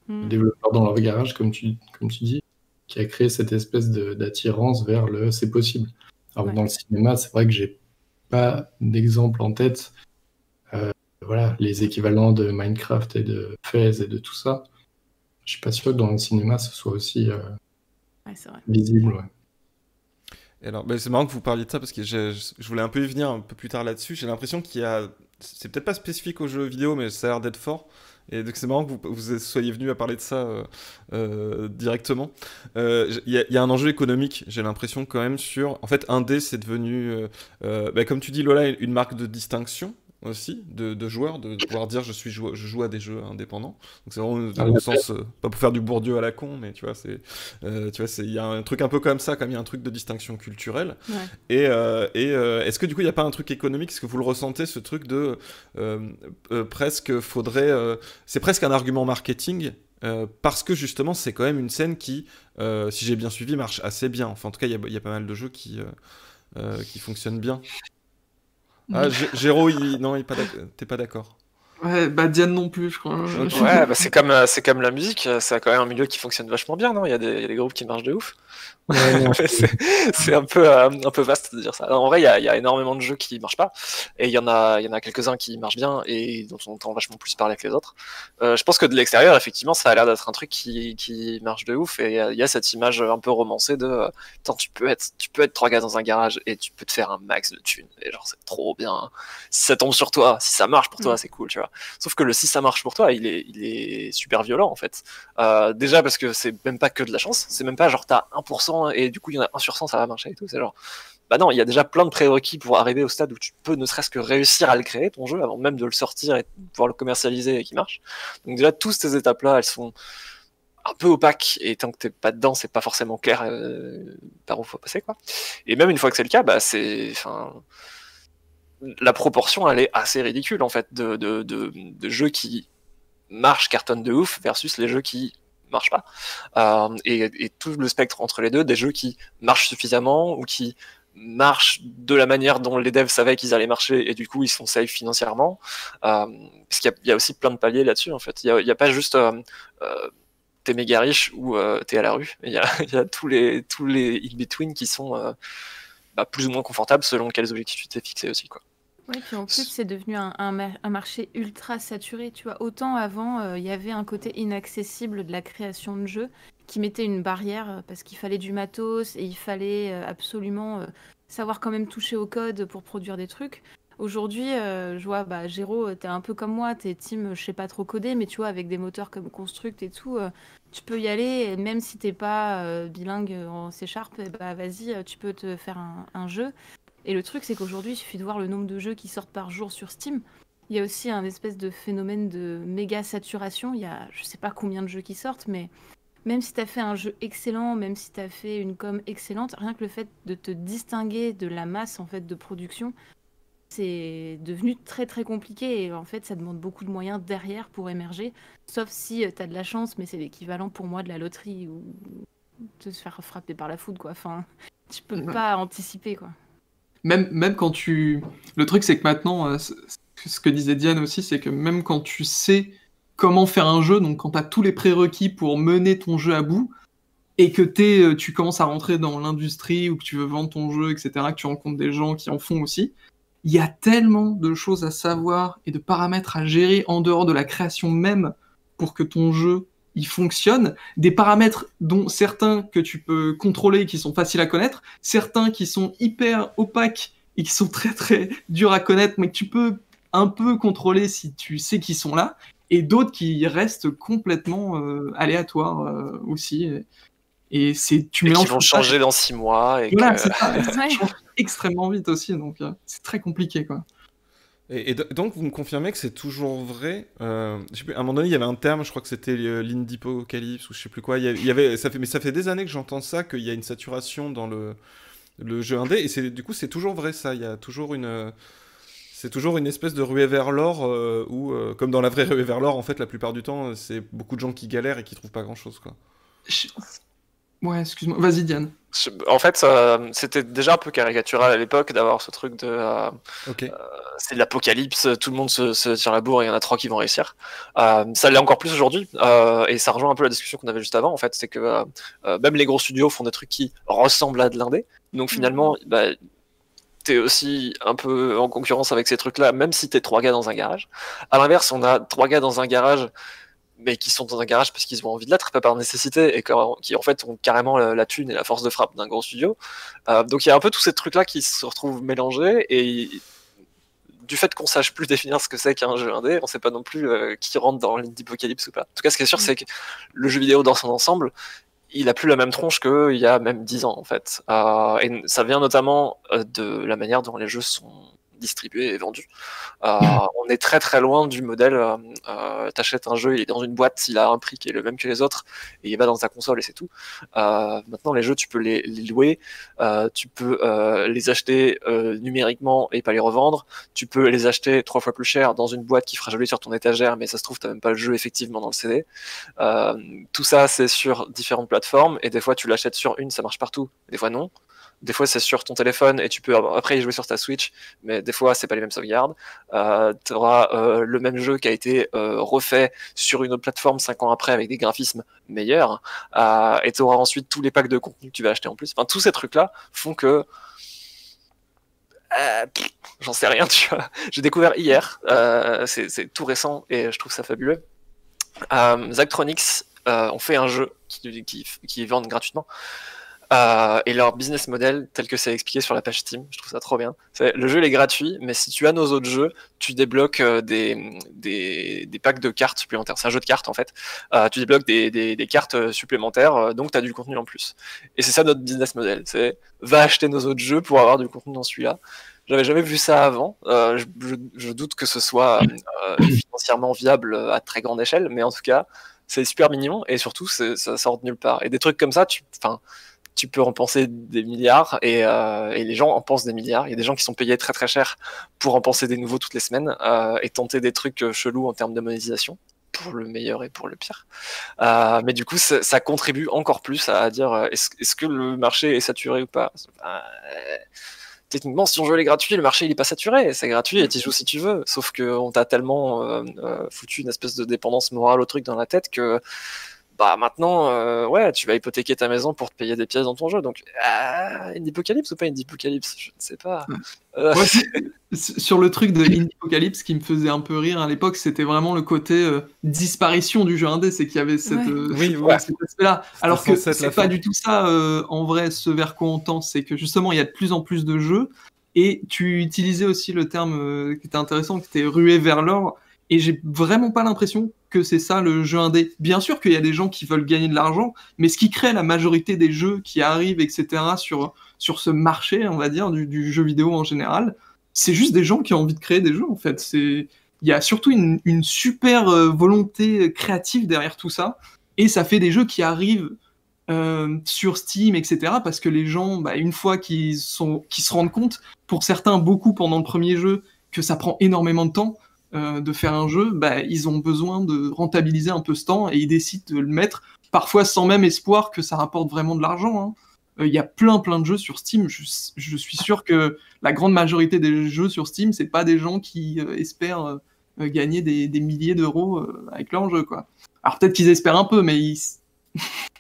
développeurs dans leur garage, comme tu dis, qui a créé cette espèce d'attirance vers le c'est possible. Alors que dans le cinéma, c'est vrai que j'ai pas d'exemple en tête. Voilà, les équivalents de Minecraft et de FaZe et de tout ça. Je suis pas sûr que dans le cinéma, ce soit aussi c'est vrai. visible. Ouais. Et alors, c'est marrant que vous parliez de ça parce que je voulais un peu y venir un peu plus tard là-dessus. J'ai l'impression qu'il y a, c'est peut-être pas spécifique aux jeux vidéo, mais ça a l'air d'être fort. Et donc c'est marrant que vous soyez venu à parler de ça directement. Il y a un enjeu économique, j'ai l'impression quand même sur... En fait, indé, c'est devenu, comme tu dis Lola, une marque de distinction aussi, de joueurs, de pouvoir dire je joue à des jeux indépendants. Donc c'est vraiment au sens, pas pour faire du Bourdieu à la con, mais tu vois, il y a un truc un peu comme ça, comme il y a un truc de distinction culturelle. Ouais. Et est-ce que du coup il n'y a pas un truc économique? Est-ce que vous le ressentez, ce truc de presque faudrait... c'est presque un argument marketing, parce que justement c'est quand même une scène qui, si j'ai bien suivi, marche assez bien. Enfin en tout cas il y a pas mal de jeux qui fonctionnent bien. Ah, Géraud, t'es pas d'accord? Ouais, Diane non plus, je crois. Ouais, c'est comme la musique, c'est quand même un milieu qui fonctionne vachement bien, non? Il y a des groupes qui marchent de ouf. Ouais, c'est un peu vaste de dire ça. En vrai, il y a énormément de jeux qui marchent pas, et il y en a quelques-uns qui marchent bien et dont on entend vachement plus parler que les autres. Je pense que de l'extérieur, effectivement, ça a l'air d'être un truc qui marche de ouf, et il y a cette image un peu romancée de tu peux être 3 gars dans un garage et tu peux te faire un max de thunes, et genre c'est trop bien. Si ça tombe sur toi, si ça marche pour toi, c'est cool, tu vois. Sauf que si ça marche pour toi, il est super violent en fait. Déjà parce que c'est même pas que de la chance, c'est même pas genre t'as 1% et du coup il y en a 1 sur 100 ça va marcher et tout, c'est genre bah non, il y a déjà plein de prérequis pour arriver au stade où tu peux ne serait-ce que réussir à le créer ton jeu avant même de le sortir et de pouvoir le commercialiser et qu'il marche. Donc déjà toutes ces étapes là elles sont un peu opaques, et tant que t'es pas dedans c'est pas forcément clair par où faut passer quoi. Et même une fois que c'est le cas, bah la proportion elle est assez ridicule en fait de jeux qui marchent, cartonnent de ouf versus les jeux qui marchent pas, et tout le spectre entre les deux, des jeux qui marchent suffisamment ou qui marchent de la manière dont les devs savaient qu'ils allaient marcher et du coup ils sont safe financièrement, parce qu'il y a aussi plein de paliers là-dessus en fait. Il y a pas juste t'es méga riche ou t'es à la rue, il y a tous les in-between qui sont plus ou moins confortables selon quels objectifs tu t'es fixé aussi quoi. Oui, puis en plus, c'est devenu un marché ultra saturé. Tu vois, autant avant, il y avait un côté inaccessible de la création de jeux qui mettait une barrière parce qu'il fallait du matos et il fallait absolument savoir quand même toucher au code pour produire des trucs. Aujourd'hui, je vois, Géraud, t'es un peu comme moi, t'es team, je sais pas trop coder, mais tu vois, avec des moteurs comme Construct et tout, tu peux y aller, et même si t'es pas bilingue en C#, vas-y, tu peux te faire un jeu. Et le truc, c'est qu'aujourd'hui, il suffit de voir le nombre de jeux qui sortent par jour sur Steam. Il y a aussi un espèce de phénomène de méga saturation. Il y a je sais pas combien de jeux qui sortent, mais même si tu as fait un jeu excellent, même si tu as fait une com excellente, rien que le fait de te distinguer de la masse en fait de production, c'est devenu très très compliqué. Et en fait, ça demande beaucoup de moyens derrière pour émerger. Sauf si tu as de la chance, mais c'est l'équivalent pour moi de la loterie ou de se faire frapper par la foudre, quoi. Enfin, tu peux pas anticiper, quoi. Même quand le truc, c'est que maintenant, ce que disait Diane aussi, c'est que même quand tu sais comment faire un jeu, donc quand tu as tous les prérequis pour mener ton jeu à bout, et que tu commences à rentrer dans l'industrie, ou que tu veux vendre ton jeu, etc., que tu rencontres des gens qui en font aussi, il y a tellement de choses à savoir et de paramètres à gérer en dehors de la création même pour que ton jeu il fonctionne, des paramètres dont certains que tu peux contrôler, qui sont faciles à connaître, certains qui sont hyper opaques et qui sont très très durs à connaître, mais que tu peux un peu contrôler si tu sais qu'ils sont là, et d'autres qui restent complètement aléatoires aussi. Et tu Et mélanges qui vont tout ça. changer dans 6 mois. Et Voilà, que... c'est ça. Ça Ouais. change extrêmement vite aussi, donc c'est très compliqué, quoi. Et donc, vous me confirmez que c'est toujours vrai je sais plus, à un moment donné, il y avait un terme, je crois que c'était l'indipocalypse ou je sais plus quoi. Il y avait, mais ça fait des années que j'entends ça, qu'il y a une saturation dans le jeu indé. Et du coup, c'est toujours vrai ça. Il y a toujours c'est toujours une espèce de ruée vers l'or où, comme dans la vraie ruée vers l'or, en fait, la plupart du temps, c'est beaucoup de gens qui galèrent et qui trouvent pas grand-chose, quoi. Ouais, excuse-moi. Vas-y, Diane. En fait, c'était déjà un peu caricatural à l'époque d'avoir ce truc de Ok. c'est l'apocalypse, tout le monde se tire la bourre et il y en a 3 qui vont réussir. Ça l'est encore plus aujourd'hui, et ça rejoint un peu la discussion qu'on avait juste avant. En fait, c'est que même les gros studios font des trucs qui ressemblent à de l'indé. Donc finalement, bah, t'es aussi un peu en concurrence avec ces trucs-là, même si t'es 3 gars dans un garage. À l'inverse, on a 3 gars dans un garage, mais qui sont dans un garage parce qu'ils ont envie de l'être, pas par nécessité, et qui en fait ont carrément la thune et la force de frappe d'un gros studio. Donc il y a un peu tous ces trucs-là qui se retrouvent mélangés, et du fait qu'on sache plus définir ce que c'est qu'un jeu indé, on sait pas non plus qui rentre dans l'Indipocalypse ou pas. En tout cas, ce qui est sûr, c'est que le jeu vidéo dans son ensemble, il a plus la même tronche qu'il y a même 10 ans, en fait. Et ça vient notamment de la manière dont les jeux sont distribués et vendus. On est très très loin du modèle t'achètes un jeu, il est dans une boîte, il a un prix qui est le même que les autres, et il va dans ta console et c'est tout. Maintenant, les jeux, tu peux les louer, tu peux les acheter numériquement et pas les revendre, tu peux les acheter 3 fois plus cher dans une boîte qui fera joli sur ton étagère, mais ça se trouve, t'as même pas le jeu effectivement dans le CD. Tout ça, c'est sur différentes plateformes, et des fois, tu l'achètes sur une, ça marche partout, des fois non. Des fois, c'est sur ton téléphone et tu peux après y jouer sur ta Switch, mais des fois, c'est pas les mêmes sauvegardes. Tu auras le même jeu qui a été refait sur une autre plateforme 5 ans après avec des graphismes meilleurs, et tu auras ensuite tous les packs de contenu que tu vas acheter en plus. Enfin, tous ces trucs-là font que j'en sais rien, tu vois. J'ai découvert hier, c'est tout récent et je trouve ça fabuleux. Zachtronics ont fait un jeu qui vendent gratuitement. Et leur business model, tel que c'est expliqué sur la page Steam, je trouve ça trop bien. Le jeu il est gratuit, mais si tu as nos autres jeux, tu débloques des packs de cartes supplémentaires. C'est un jeu de cartes en fait. Tu débloques des cartes supplémentaires, donc tu as du contenu en plus. Et c'est ça notre business model. C'est va acheter nos autres jeux pour avoir du contenu dans celui-là. J'avais jamais vu ça avant. Je doute que ce soit financièrement viable à très grande échelle, mais en tout cas, c'est super mignon et surtout ça sort de nulle part. Et des trucs comme ça, tu peux en penser des milliards et les gens en pensent des milliards. Il y a des gens qui sont payés très très cher pour en penser des nouveaux toutes les semaines et tenter des trucs chelous en termes de monétisation, pour le meilleur et pour le pire. Mais du coup, ça contribue encore plus à dire est-ce que le marché est saturé ou pas. Techniquement, si ton jeu est gratuit, le marché il est pas saturé, c'est gratuit et tu joues si tu veux. Sauf qu'on t'a tellement foutu une espèce de dépendance morale au truc dans la tête que bah maintenant, ouais, tu vas hypothéquer ta maison pour te payer des pièces dans ton jeu. Donc, Indiepocalypse ou pas Indiepocalypse, je ne sais pas. Ouais, sur le truc de Indiepocalypse, ce qui me faisait un peu rire à l'époque, c'était vraiment le côté disparition du jeu indé, c'est qu'il y avait cet aspect-là. Alors que c'est pas du tout ça, en vrai, ce vers quoi on tend, c'est que justement, il y a de plus en plus de jeux, et tu utilisais aussi le terme qui était intéressant, qui était rué vers l'or, et j'ai vraiment pas l'impression que c'est ça le jeu indé. Bien sûr qu'il y a des gens qui veulent gagner de l'argent, mais ce qui crée la majorité des jeux qui arrivent, etc., sur ce marché, on va dire, du jeu vidéo en général, c'est juste des gens qui ont envie de créer des jeux, en fait. Il y a surtout une super volonté créative derrière tout ça, et ça fait des jeux qui arrivent sur Steam, etc., parce que les gens, bah, une fois qu'ils se rendent compte, pour certains, beaucoup pendant le premier jeu, que ça prend énormément de temps, de faire un jeu, bah, ils ont besoin de rentabiliser un peu ce temps et ils décident de le mettre, parfois sans même espoir que ça rapporte vraiment de l'argent. Il y a plein de jeux sur Steam. Je suis sûr que la grande majorité des jeux sur Steam, c'est pas des gens qui espèrent gagner des milliers d'euros avec leur jeu, quoi. Alors peut-être qu'ils espèrent un peu, mais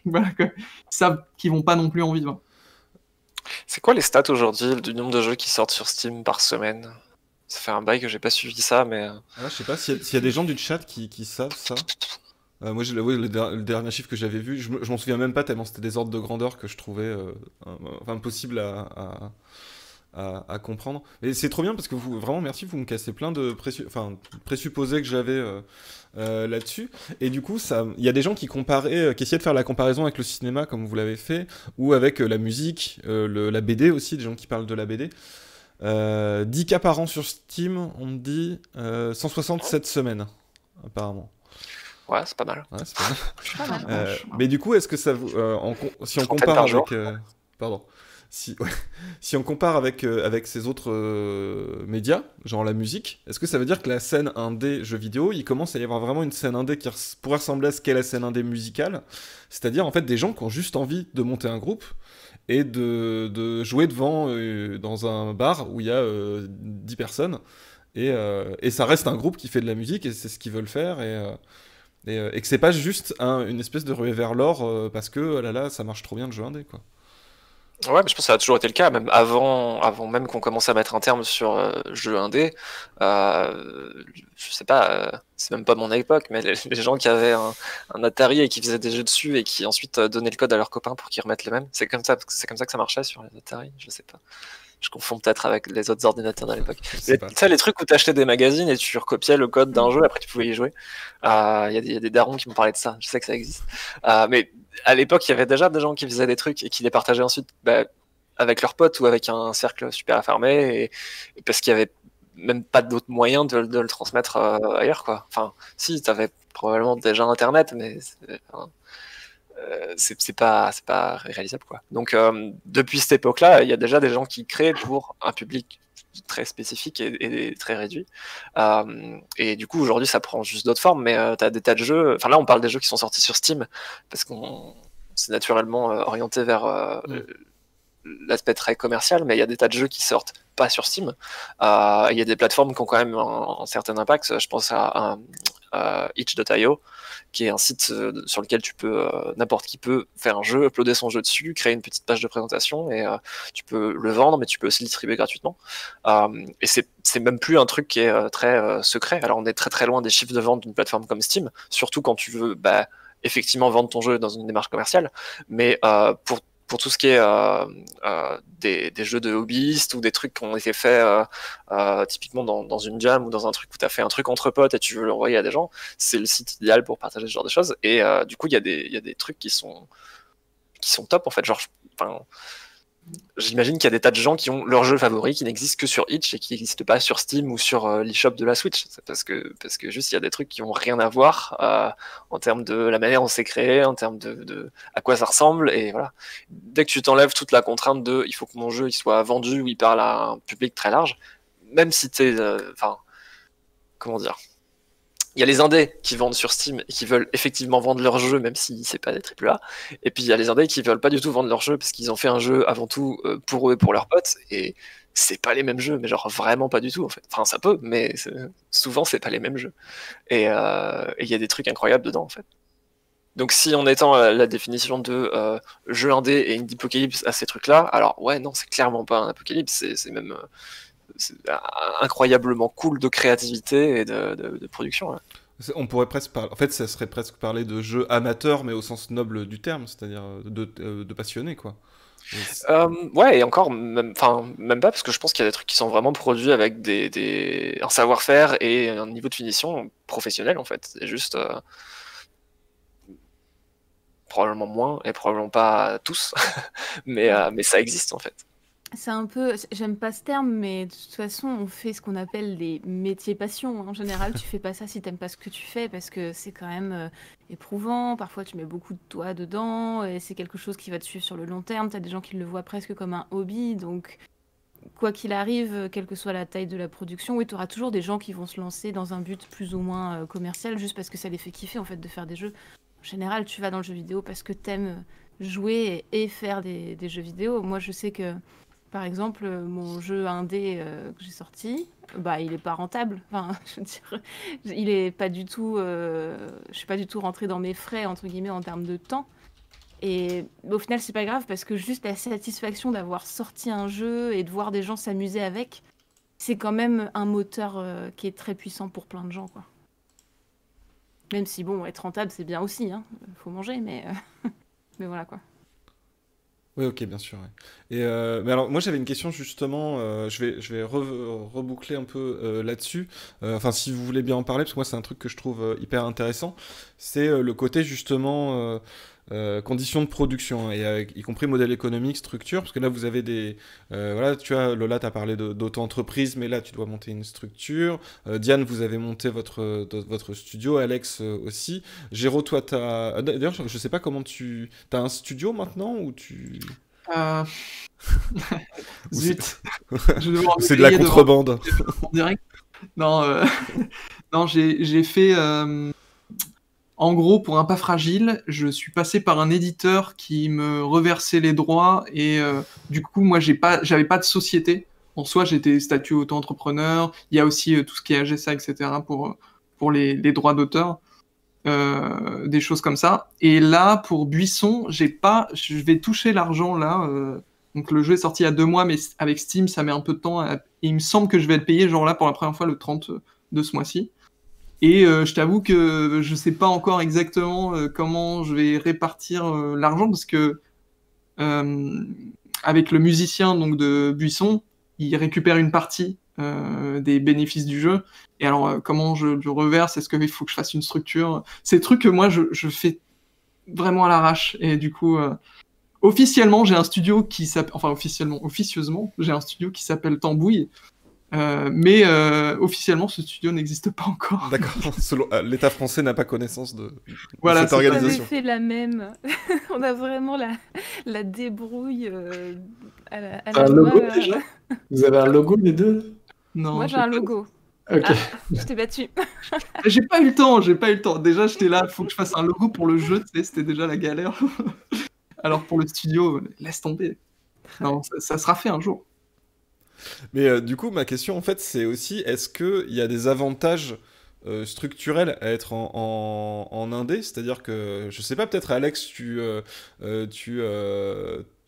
voilà, quoi. Ils savent qu'ils vont pas non plus en vivre. C'est quoi les stats aujourd'hui du nombre de jeux qui sortent sur Steam par semaine? Ça fait un bail que j'ai pas suivi ça, mais... je sais pas s'il y a des gens du chat qui savent ça. Moi, le dernier chiffre que j'avais vu, je m'en souviens même pas tellement c'était des ordres de grandeur que je trouvais impossible à comprendre. Et c'est trop bien parce que vous, vraiment, merci, vous me cassez plein de présupposés que j'avais là-dessus. Et du coup, il y a des gens qui comparaient, qui essayaient de faire la comparaison avec le cinéma, comme vous l'avez fait, ou avec la musique, la BD aussi, des gens qui parlent de la BD. 10 cas par an sur Steam, on me dit 167 semaines, apparemment. Ouais, c'est pas mal. Ouais, c'est pas mal. Pas mal. Mais du coup, est-ce que ça vous, si on Trentaine compare par jour. avec, pardon, si on compare avec ces autres médias, genre la musique, est-ce que ça veut dire que la scène indé jeux vidéo, il commence à y avoir vraiment une scène indé qui pourrait ressembler à ce qu'est la scène indé musicale, c'est-à-dire en fait des gens qui ont juste envie de monter un groupe et de jouer devant dans un bar où il y a 10 personnes et ça reste un groupe qui fait de la musique et c'est ce qu'ils veulent faire et que c'est pas juste une espèce de ruée vers l'or parce que oh là là ça marche trop bien le jeu indé quoi. Ouais, mais je pense que ça a toujours été le cas, même avant même qu'on commence à mettre un terme sur jeu indé. Je sais pas, c'est même pas mon époque, mais les gens qui avaient un Atari et qui faisaient des jeux dessus et qui ensuite donnaient le code à leurs copains pour qu'ils remettent le même. C'est comme ça que ça marchait sur les Atari, je sais pas. Je confonds peut-être avec les autres ordinateurs de l'époque. Je sais pas. Tu sais, les trucs où t'achetais des magazines et tu recopiais le code d'un jeu, après tu pouvais y jouer. Il y a des darons qui m'ont parlé de ça, je sais que ça existe. Mais à l'époque, il y avait déjà des gens qui faisaient des trucs et qui les partageaient ensuite avec leurs potes ou avec un cercle super fermé, et parce qu'il y avait même pas d'autres moyens de le transmettre ailleurs, quoi. Enfin, si, t'avais probablement déjà Internet, mais c'est pas réalisable, quoi. Donc depuis cette époque-là, il y a déjà des gens qui créent pour un public très spécifique et très réduit. Et du coup, aujourd'hui, ça prend juste d'autres formes, mais t'as des tas de jeux. Enfin, là, on parle des jeux qui sont sortis sur Steam parce qu'on s'est naturellement orienté vers l'aspect très commercial, mais il y a des tas de jeux qui sortent pas sur Steam. Il y a des plateformes qui ont quand même un certain impact. Je pense à itch.io, qui est un site sur lequel n'importe qui peut faire un jeu, uploader son jeu dessus, créer une petite page de présentation, et tu peux le vendre, mais tu peux aussi le distribuer gratuitement. Et c'est même plus un truc qui est très secret. Alors on est très très loin des chiffres de vente d'une plateforme comme Steam, surtout quand tu veux effectivement vendre ton jeu dans une démarche commerciale, mais pour tout ce qui est des jeux de hobbyistes ou des trucs qui ont été faits typiquement dans une jam ou dans un truc où tu as fait un truc entre potes et tu veux l'envoyer à des gens, c'est le site idéal pour partager ce genre de choses. Et du coup, il y a des trucs qui sont top en fait. Genre, j'imagine qu'il y a des tas de gens qui ont leur jeu favori qui n'existent que sur Itch et qui n'existent pas sur Steam ou sur l'eShop de la Switch. C'est parce que juste il y a des trucs qui ont rien à voir en termes de la manière dont c'est créé, en termes de à quoi ça ressemble, et voilà. Dès que tu t'enlèves toute la contrainte de il faut que mon jeu il soit vendu ou il parle à un public très large, même si t'es comment dire, il y a les indés qui vendent sur Steam et qui veulent effectivement vendre leur jeu, même si c'est pas des AAA. Et puis il y a les indés qui veulent pas du tout vendre leur jeu parce qu'ils ont fait un jeu avant tout pour eux et pour leurs potes. Et c'est pas les mêmes jeux, mais genre vraiment pas du tout en fait. Enfin, ça peut, mais souvent c'est pas les mêmes jeux. Et il y a des trucs incroyables dedans en fait. Donc si on étend la définition de jeu indé et indie apocalypse à ces trucs-là, alors ouais, non, c'est clairement pas un apocalypse, c'est même c'est incroyablement cool de créativité et de production. Là. On pourrait presque parler... En fait, ça serait presque parler de jeux amateurs, mais au sens noble du terme, c'est-à-dire de passionnés, quoi. Ouais, et encore, même pas, parce que je pense qu'il y a des trucs qui sont vraiment produits avec un savoir-faire et un niveau de finition professionnel, en fait. C'est juste... probablement moins, et probablement pas tous, mais ça existe, en fait. C'est un peu, j'aime pas ce terme, mais de toute façon, on fait ce qu'on appelle des métiers passion. En général, tu fais pas ça si t'aimes pas ce que tu fais, parce que c'est quand même éprouvant. Parfois, tu mets beaucoup de toi dedans, et c'est quelque chose qui va te suivre sur le long terme. T'as des gens qui le voient presque comme un hobby, donc quoi qu'il arrive, quelle que soit la taille de la production, oui, tu auras toujours des gens qui vont se lancer dans un but plus ou moins commercial, juste parce que ça les fait kiffer en fait de faire des jeux. En général, tu vas dans le jeu vidéo parce que t'aimes jouer et faire des jeux vidéo. Moi, je sais que par exemple, mon jeu indé que j'ai sorti, il est pas rentable. Enfin, je veux dire, il est pas du tout. Je suis pas du tout rentrée dans mes frais entre guillemets en termes de temps. Et au final, c'est pas grave parce que juste la satisfaction d'avoir sorti un jeu et de voir des gens s'amuser avec, c'est quand même un moteur qui est très puissant pour plein de gens, quoi. Même si bon, être rentable, c'est bien aussi. Faut manger, mais voilà quoi. Oui, ok, bien sûr. Ouais. Et mais alors, moi, j'avais une question justement. Je vais reboucler un peu là-dessus. Enfin, si vous voulez bien en parler, parce que moi, c'est un truc que je trouve hyper intéressant. C'est le côté justement conditions de production, et y compris modèle économique, structure. Parce que là, vous avez des. Voilà, tu vois, Lola, tu as parlé d'auto-entreprise, mais là, tu dois monter une structure. Diane, vous avez monté votre studio. Alex aussi. Géraud, toi, d'ailleurs, je sais pas comment tu. T'as un studio maintenant ou tu. Euh, Ou c'est Zut, je vais devoir ou me c'est de la griller devant contrebande? en direct. Non, non, j'ai fait. En gros, pour un pas fragile, je suis passé par un éditeur qui me reversait les droits et du coup, moi, j'avais pas de société. En soi, j'étais statut auto-entrepreneur. Il y a aussi tout ce qui est AGSA, etc. pour les droits d'auteur, des choses comme ça. Et là, pour Buisson, je vais toucher l'argent là. Donc le jeu est sorti il y a 2 mois, mais avec Steam, ça met un peu de temps. Et il me semble que je vais être payé genre là pour la première fois le 30 de ce mois-ci. Et je t'avoue que je sais pas encore exactement comment je vais répartir l'argent parce que euh, avec le musicien donc de Buisson, il récupère une partie des bénéfices du jeu. Et alors comment je le reverse? Est-ce qu'il faut que je fasse une structure? C'est des trucs que moi je fais vraiment à l'arrache. Et du coup, officiellement, j'ai un studio qui s'appelle, enfin officieusement, j'ai un studio qui s'appelle Tambouille. Mais officiellement, ce studio n'existe pas encore. D'accord. L'État français n'a pas connaissance de Voilà, cette c'est ça. On avait organisation. fait la même. On a vraiment la débrouille à T'as la un logo main. déjà? Vous avez un logo les deux? Non, Moi, j'ai un logo. Ok. Ah, je t'ai battu. j'ai pas eu le temps, j'ai pas eu le temps. Déjà, j'étais là, il faut que je fasse un logo pour le jeu, tu sais, c'était déjà la galère. Alors pour le studio, laisse tomber. Non, ça sera fait un jour. Mais du coup, ma question, en fait, c'est aussi, est-ce qu'il y a des avantages structurels à être en indé? C'est-à-dire que, je sais pas, peut-être Alex, tu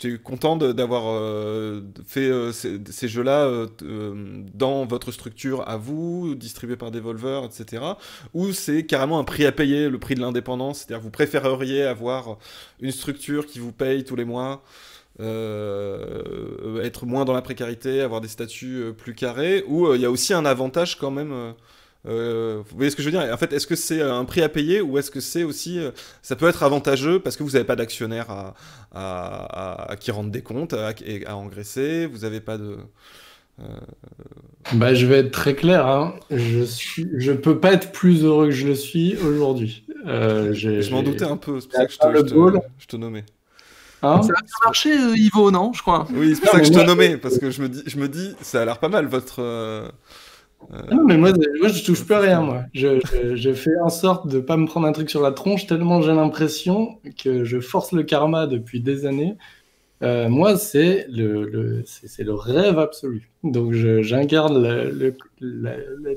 es content d'avoir fait ces jeux-là dans votre structure à vous, distribués par Devolver, etc. Ou c'est carrément un prix à payer, le prix de l'indépendance? C'est-à-dire que vous préféreriez avoir une structure qui vous paye tous les mois, être moins dans la précarité, avoir des statuts plus carrés, ou il y a aussi un avantage quand même. Vous voyez ce que je veux dire? En fait, est-ce que c'est un prix à payer, ou est-ce que c'est aussi, ça peut être avantageux parce que vous n'avez pas d'actionnaire à qui rendent des comptes, à engraisser, vous n'avez pas de. euh, Bah, je vais être très clair, hein. Je peux pas être plus heureux que je le suis aujourd'hui. Je m'en doutais un peu, c'est pour j'ai ça que atteint le goal. je te nommais. Hein? Ça va bien marcher, Ivo, non, je crois. Oui, c'est pour Non, ça que mais je te moi, nommais, parce que je me dis, ça a l'air pas mal votre. non, mais moi, je touche plus à rien, système. moi. Je fais en sorte de pas me prendre un truc sur la tronche tellement j'ai l'impression que je force le karma depuis des années. Moi, c'est c'est le rêve absolu. Donc, j'incarne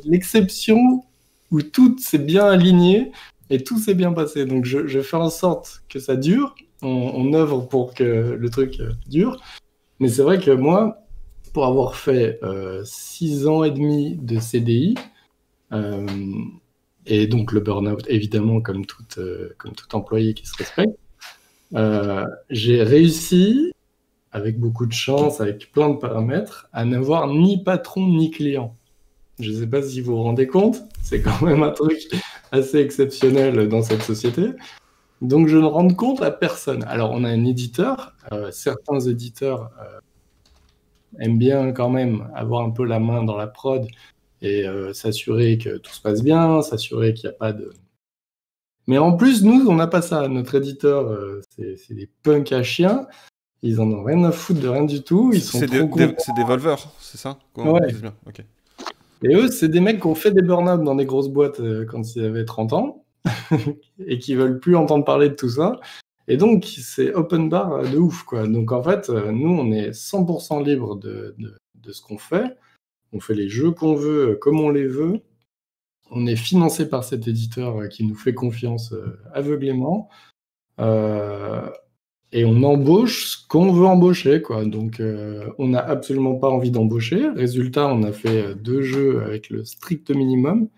l'exception où tout s'est bien aligné et tout s'est bien passé. Donc, je fais en sorte que ça dure. On œuvre pour que le truc dure. Mais c'est vrai que moi, pour avoir fait 6 ans et demi de CDI, euh, et donc le burn-out, évidemment, comme tout employé qui se respecte, j'ai réussi, avec beaucoup de chance, avec plein de paramètres, à n'avoir ni patron ni client. Je ne sais pas si vous vous rendez compte, c'est quand même un truc assez exceptionnel dans cette société. Donc je ne rends compte à personne. Alors on a un éditeur, certains éditeurs aiment bien quand même avoir un peu la main dans la prod et s'assurer que tout se passe bien, s'assurer qu'il n'y a pas de... Mais en plus, nous, on n'a pas ça. Notre éditeur, c'est des punks à chiens. Ils en ont rien à foutre de rien du tout. Ils sont trop contents. C'est Devolver, c'est ça? Ouais. C'est bien, ok. Et eux, c'est des mecs qui ont fait des burn-out dans des grosses boîtes quand ils avaient 30 ans et qui veulent plus entendre parler de tout ça. Et donc, c'est open bar de ouf, quoi. Donc, en fait, nous, on est 100% libre de ce qu'on fait. On fait les jeux qu'on veut, comme on les veut. On est financé par cet éditeur qui nous fait confiance aveuglément. Et on embauche ce qu'on veut embaucher, quoi. Donc, on n'a absolument pas envie d'embaucher. Résultat, on a fait 2 jeux avec le strict minimum.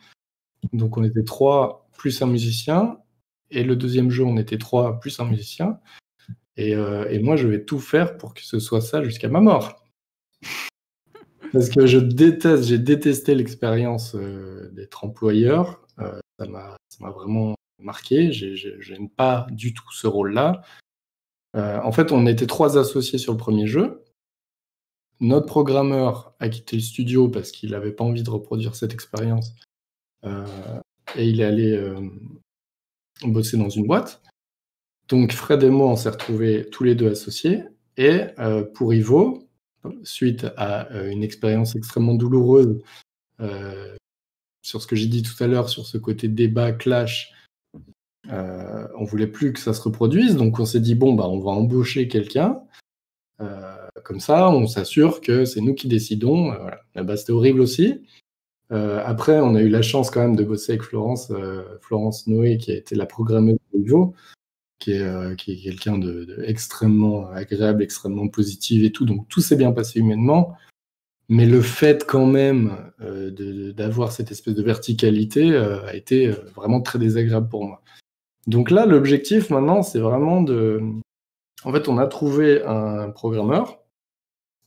Donc, on était 3 plus un musicien. Et le deuxième jeu, on était 3 plus un musicien. Et moi, je vais tout faire pour que ce soit ça jusqu'à ma mort. Parce que j'ai détesté l'expérience d'être employeur. Ça m'a vraiment marqué. J'aime pas du tout ce rôle-là. En fait, on était 3 associés sur le premier jeu. Notre programmeur a quitté le studio parce qu'il n'avait pas envie de reproduire cette expérience. Et il est allé bosser dans une boîte. Donc Fred et moi, on s'est retrouvés tous les 2 associés. Et pour Ivo, suite à une expérience extrêmement douloureuse sur ce que j'ai dit tout à l'heure, sur ce côté débat, clash, on voulait plus que ça se reproduise. Donc on s'est dit, bon, on va embaucher quelqu'un. Comme ça, on s'assure que c'est nous qui décidons. Voilà. C'était horrible aussi. Après, on a eu la chance quand même de bosser avec Florence Noé, qui a été la programmeuse de Ivo, qui est quelqu'un de extrêmement agréable, extrêmement positive et tout. Donc tout s'est bien passé humainement. Mais le fait quand même d'avoir cette espèce de verticalité a été vraiment très désagréable pour moi. Donc là, l'objectif maintenant, c'est vraiment de... En fait, on a trouvé un programmeur.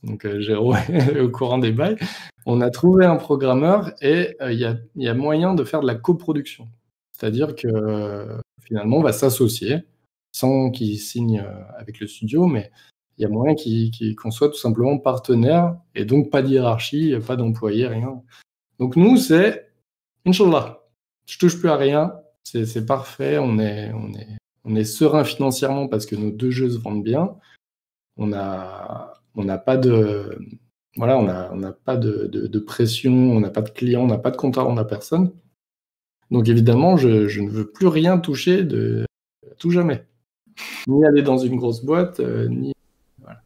Donc Géraud est au courant des bails. On a trouvé un programmeur et il y a moyen de faire de la coproduction. C'est-à-dire que finalement, on va s'associer sans qu'il signe avec le studio, mais il y a moyen qu'on soit tout simplement partenaire et donc pas de hiérarchie, pas d'employé, rien. Donc nous, c'est Inch'Allah. Je touche plus à rien, c'est parfait, on est serein financièrement parce que nos 2 jeux se vendent bien. On n'a pas de... Voilà, on n'a pas de pression, on n'a pas de clients, on n'a pas de compteur, on n'a personne. Donc évidemment, je ne veux plus rien toucher à tout jamais. Ni aller dans une grosse boîte, ni... Voilà.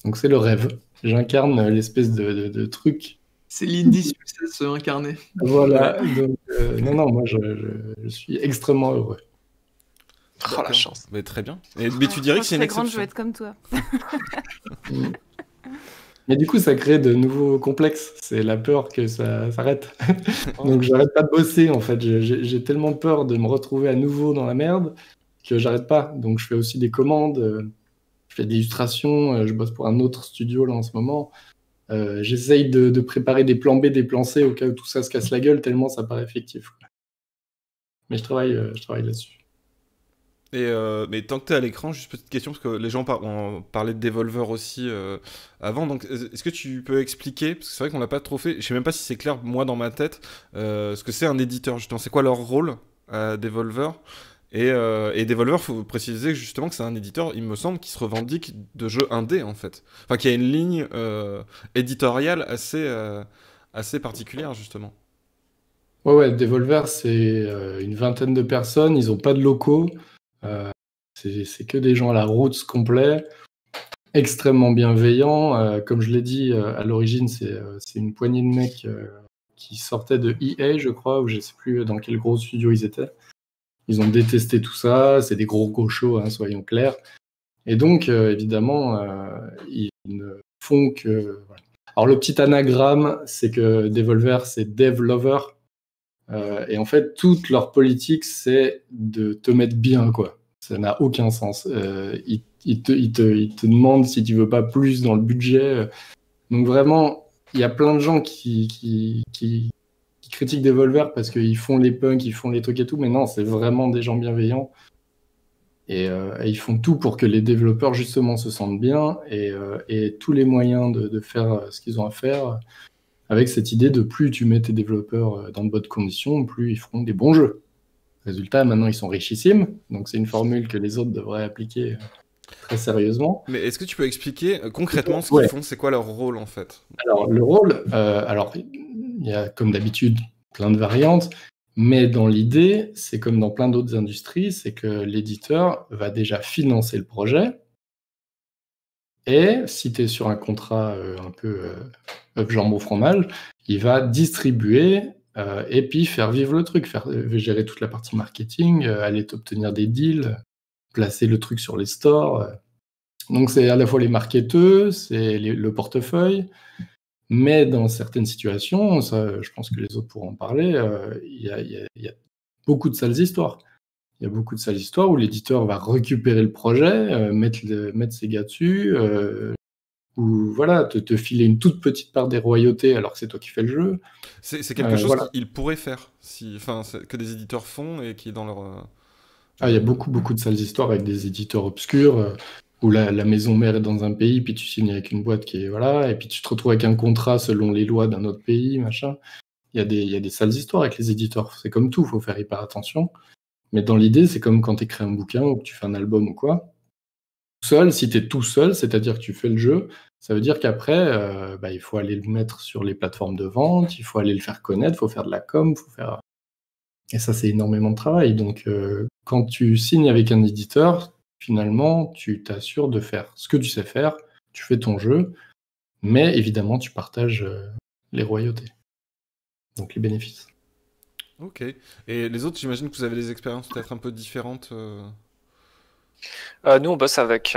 Donc c'est le rêve. J'incarne l'espèce de truc. C'est l'indie success incarné. Voilà. Donc, non, moi je suis extrêmement heureux. Oh la chance. Mais très bien. Mais tu dirais que c'est une exception. Je vais être comme toi. Mais du coup, ça crée de nouveaux complexes. C'est la peur que ça s'arrête. Donc, j'arrête pas de bosser, en fait. J'ai tellement peur de me retrouver à nouveau dans la merde que j'arrête pas. Donc, je fais aussi des commandes. Je fais des illustrations. Je bosse pour un autre studio, là, en ce moment. J'essaye de préparer des plans B, des plans C au cas où tout ça se casse la gueule, tellement ça paraît effectif. Mais je travaille là-dessus. Mais tant que tu es à l'écran, juste petite question, parce que les gens ont parlé de Devolver aussi avant, donc est-ce que tu peux expliquer, parce que c'est vrai qu'on l'a pas trop fait, je sais même pas si c'est clair, moi, dans ma tête, ce que c'est un éditeur, justement, c'est quoi leur rôle à Devolver et Devolver, faut préciser justement que c'est un éditeur, il me semble, qui se revendique de jeux indés, en fait. Enfin, qui a une ligne éditoriale assez particulière, justement. Ouais, Devolver, c'est une vingtaine de personnes, ils ont pas de locaux. C'est que des gens à la roots complet, extrêmement bienveillants. Comme je l'ai dit, à l'origine, c'est une poignée de mecs qui sortaient de EA, je crois, ou je sais plus dans quel gros studio ils étaient. Ils ont détesté tout ça, c'est des gros gauchos, hein, soyons clairs. Et donc, évidemment, ils ne font que... Voilà. Alors, le petit anagramme, c'est que Devolver, c'est Dev Lover. Et en fait, toute leur politique, c'est de te mettre bien, quoi. Ça n'a aucun sens. Ils te demandent si tu veux pas plus dans le budget. Donc vraiment, il y a plein de gens qui critiquent Devolver parce qu'ils font les punks, ils font les trucs et tout, mais non, c'est vraiment des gens bienveillants. Et ils font tout pour que les développeurs, justement, se sentent bien et tous les moyens de faire ce qu'ils ont à faire. Avec cette idée de plus tu mets tes développeurs dans de bonnes conditions, plus ils feront des bons jeux. Résultat, maintenant ils sont richissimes, donc c'est une formule que les autres devraient appliquer très sérieusement. Mais est-ce que tu peux expliquer concrètement ce qu'ils font, c'est quoi leur rôle en fait? Alors le rôle, il y a comme d'habitude plein de variantes, mais dans l'idée, c'est comme dans plein d'autres industries, c'est que l'éditeur va déjà financer le projet. Et si tu es sur un contrat un peu œuf, jambon, fromage, il va distribuer et puis faire vivre le truc, gérer toute la partie marketing, aller t'obtenir des deals, placer le truc sur les stores. Donc c'est à la fois les marketeurs, c'est le portefeuille, mais dans certaines situations, ça, je pense que les autres pourront en parler, il y a beaucoup de sales histoires. Il y a beaucoup de sales histoires où l'éditeur va récupérer le projet, mettre ses gars dessus, ou voilà, te filer une toute petite part des royautés alors que c'est toi qui fais le jeu. C'est quelque chose Voilà. qu'ils pourraient faire, que des éditeurs font et qui est dans leur... Il y a beaucoup de sales histoires avec des éditeurs obscurs, où la maison mère est dans un pays, puis tu signes avec une boîte qui est... Voilà, et puis tu te retrouves avec un contrat selon les lois d'un autre pays, machin. Il y a des sales histoires avec les éditeurs. C'est comme tout, il faut faire hyper attention. Mais dans l'idée, c'est comme quand tu écris un bouquin ou que tu fais un album ou quoi. Seul, si tu es tout seul, c'est-à-dire que tu fais le jeu, ça veut dire qu'après, il faut aller le mettre sur les plateformes de vente, il faut aller le faire connaître, il faut faire de la com, et ça, c'est énormément de travail. Donc, quand tu signes avec un éditeur, finalement, tu t'assures de faire ce que tu sais faire, tu fais ton jeu, mais évidemment, tu partages les royautés, donc les bénéfices. Ok. Et les autres, j'imagine que vous avez des expériences peut-être un peu différentes. Nous, on bosse avec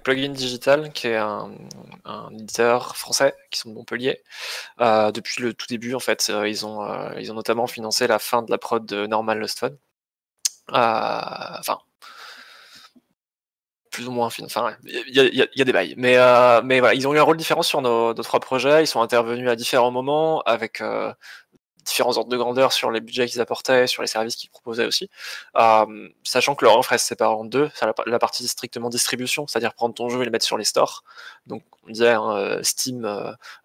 Plugin Digital, qui est un éditeur français, qui sont de Montpellier. Depuis le tout début, en fait, ils ont notamment financé la fin de la prod de Normal Lost Fun. Enfin, plus ou moins, enfin, il y a des bails. Mais voilà, ils ont eu un rôle différent sur nos 3 projets. Ils sont intervenus à différents moments avec différents ordres de grandeur sur les budgets qu'ils apportaient, sur les services qu'ils proposaient aussi, sachant que leur offre elle se sépare en deux. C'est la partie strictement distribution, c'est-à-dire prendre ton jeu et le mettre sur les stores. Donc on disait Steam,